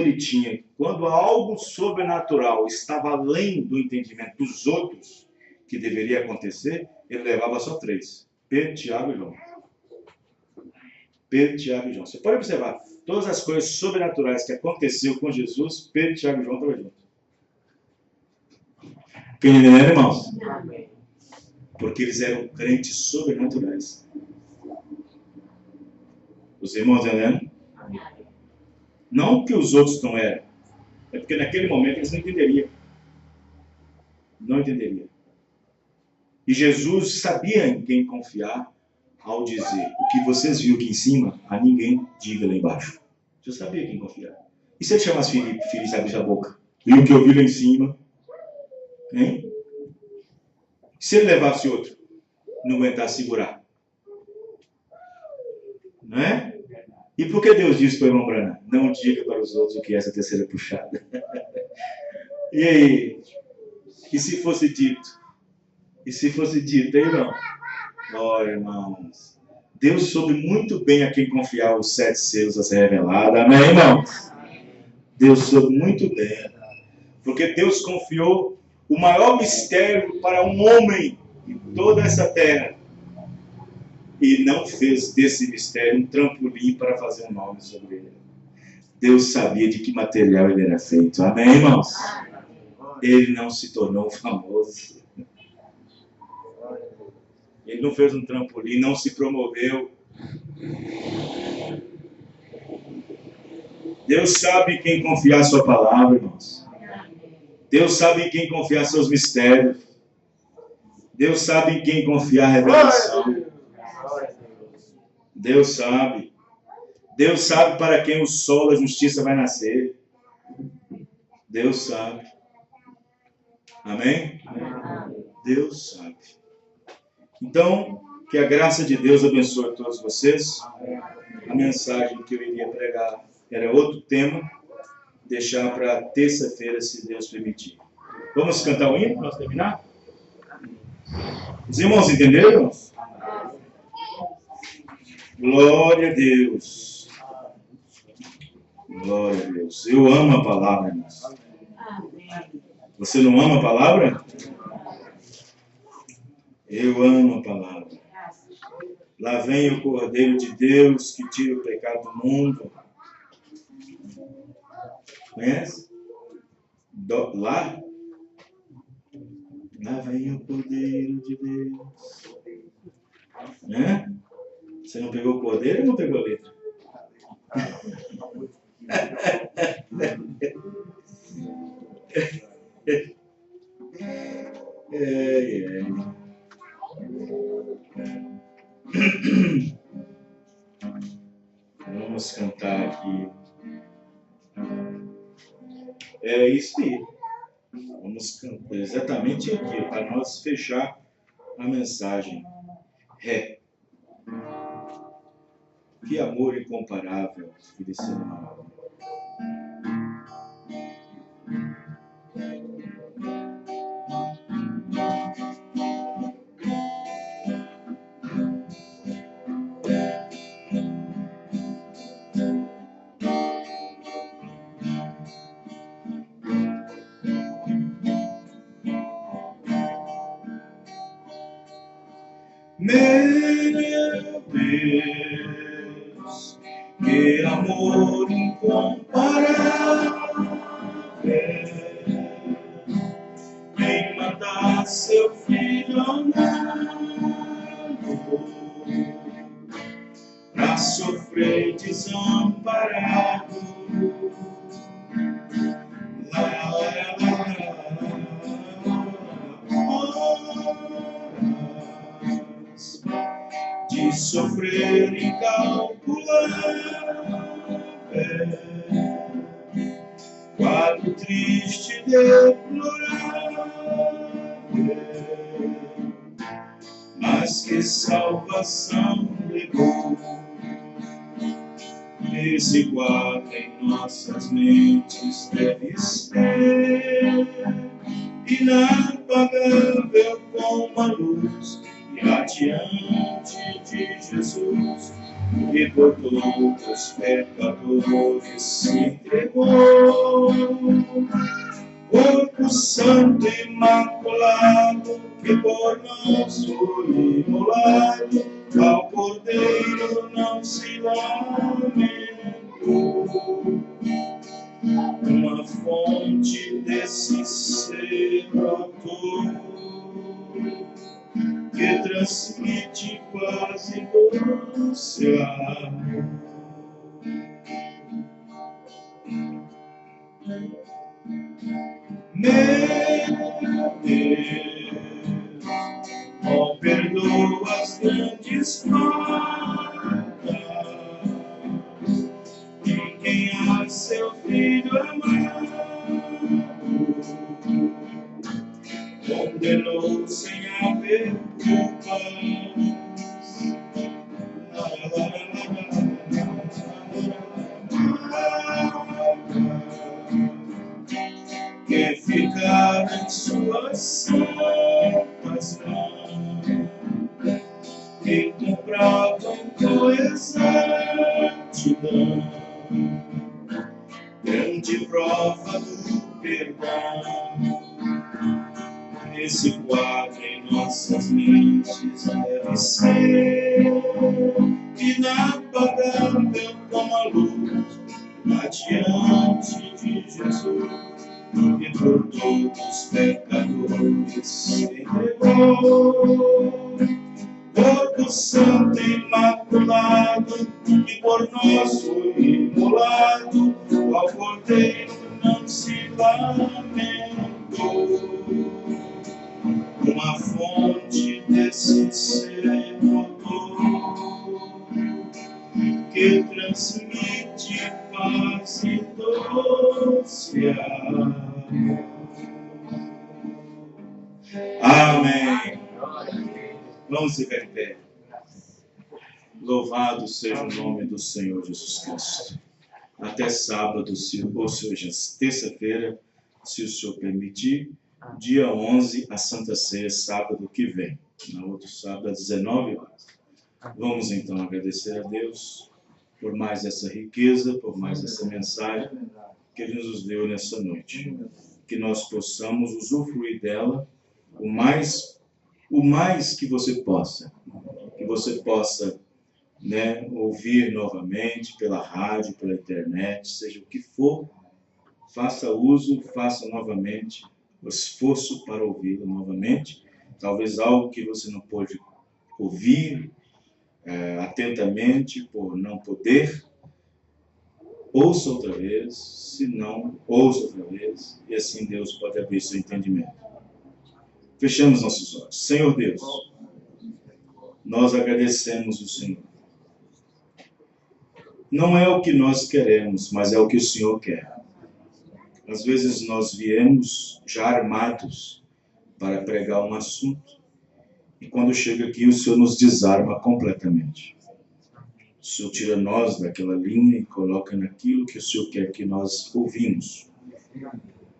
algo sobrenatural estava além do entendimento dos outros que deveria acontecer, ele levava só 3. Pedro, Tiago e João. Pedro, Tiago e João. Você pode observar, todas as coisas sobrenaturais que aconteceu com Jesus, Pedro, Tiago e João estavam juntos. Quem entendeu, irmãos? Amém. Porque eles eram crentes sobrenaturais. Os irmãos entendendo? Amém. Não que os outros não eram. É porque naquele momento eles não entenderiam. Não entenderiam. E Jesus sabia em quem confiar ao dizer: o que vocês viram aqui em cima, a ninguém diga lá embaixo. Jesus sabia quem confiar. E se ele chamasse Filipe e abrisse a boca? E o que eu vi lá em cima? Hein? Se ele levasse outro, não aguentasse segurar. Não é? E por que Deus disse para o irmão Branham? Não diga para os outros o que é essa terceira puxada. E aí? E se fosse dito? E se fosse dito, hein, irmão? Olha, irmãos. Deus soube muito bem a quem confiar os 7 selos a ser revelado. Amém, irmãos? Deus soube muito bem. Porque Deus confiou o maior mistério para um homem em toda essa terra. E não fez desse mistério um trampolim para fazer um nome sobre ele. Deus sabia de que material ele era feito. Amém, irmãos? Ele não se tornou famoso. Ele não fez um trampolim, não se promoveu. Deus sabe quem confiar sua palavra, irmãos. Deus sabe em quem confiar seus mistérios. Deus sabe em quem confiar a revelação. Deus sabe. Deus sabe para quem o sol da justiça vai nascer. Deus sabe. Amém? Deus sabe. Então, que a graça de Deus abençoe a todos vocês. A mensagem que eu iria pregar era outro tema. Deixar para terça-feira, se Deus permitir. Vamos cantar o hino para nós terminar? Os irmãos entenderam? Glória a Deus. Glória a Deus. Eu amo a palavra, irmãos. Você não ama a palavra? Eu amo a palavra. Lá vem o Cordeiro de Deus que tira o pecado do mundo. Conhece? Lá? Lá vem o Cordeiro de Deus. Né? Você não pegou o Cordeiro ou não pegou a letra? Vamos cantar aqui. É isso aí. Vamos cantar exatamente aqui, para nós fechar a mensagem. Ré. Que amor incomparável que desse amor. Meu Deus, que amor incomparável, quem mandar seu filho amado pra sofrer desamparado. De sofrer incalculável, quadro triste deplorável, mas que salvação levou. Esse quadro em nossas mentes deve ser inapagável como a luz radiante de Jesus, que por todos os pecadores se entregou. Corpo santo e imaculado, que por nós foi imolado, ao Cordeiro não se lamentou. Uma fonte desse ser brotou, que transmite quase doce amor. Meu Deus, ó, perdoa as grandes faltas de quem a seu filho amado condenou sem haver culpas. Que ficar em suas santas mãos, que compravam com exatidão grande prova do perdão. Esse quadro em nossas mentes deve ser inapagável como a luz radiante de Jesus, que por todos os pecadores se entregou. Corpo santo e imaculado, que por nós foi imolado, ao Cordeiro não se lamentou. Uma fonte desse ser brotou, que transmite Amém. Vamos ficar de pé. Louvado seja o nome do Senhor Jesus Cristo. Até sábado, ou seja, terça-feira, se o Senhor permitir, dia 11, a Santa Ceia, sábado que vem. No outro sábado, às 19 horas. Vamos então agradecer a Deus por mais essa riqueza, por mais essa mensagem que Ele nos deu nessa noite. Que nós possamos usufruir dela o mais que você possa. Que você possa, né, ouvir novamente pela rádio, pela internet, seja o que for, faça uso, faça novamente o esforço para ouvi-lo novamente. Talvez algo que você não pôde ouvir atentamente por não poder, ouça outra vez, se não, ouça outra vez, e assim Deus pode abrir seu entendimento. Fechamos nossos olhos. Senhor Deus, nós agradecemos o Senhor. Não é o que nós queremos, mas é o que o Senhor quer. Às vezes nós viemos já armados para pregar um assunto, e quando chega aqui o Senhor nos desarma completamente. O Senhor tira nós daquela linha e coloca naquilo que o Senhor quer que nós ouvimos.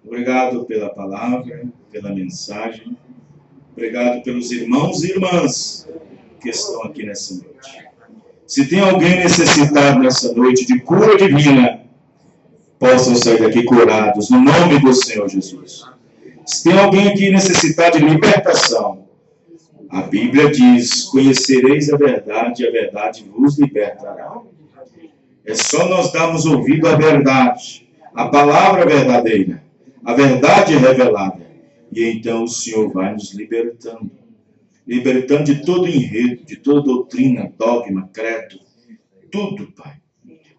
Obrigado pela palavra, pela mensagem. Obrigado pelos irmãos e irmãs que estão aqui nessa noite. Se tem alguém necessitado nessa noite de cura divina, possam sair daqui curados, no nome do Senhor Jesus. Se tem alguém aqui necessitado de libertação, a Bíblia diz, conhecereis a verdade e a verdade vos libertará. É só nós darmos ouvido à verdade, à palavra verdadeira, a verdade revelada, e então o Senhor vai nos libertando. Libertando de todo enredo, de toda doutrina, dogma, credo, tudo, Pai.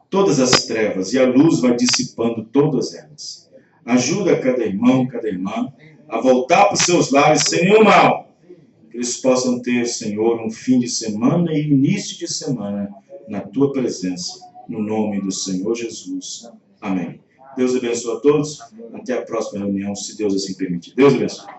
Todas as trevas, e a luz vai dissipando todas elas. Ajuda cada irmão, cada irmã, a voltar para os seus lares sem nenhum mal. Que eles possam ter, Senhor, um fim de semana e início de semana na Tua presença. No nome do Senhor Jesus. Amém. Deus abençoe a todos. Até a próxima reunião, se Deus assim permitir. Deus abençoe.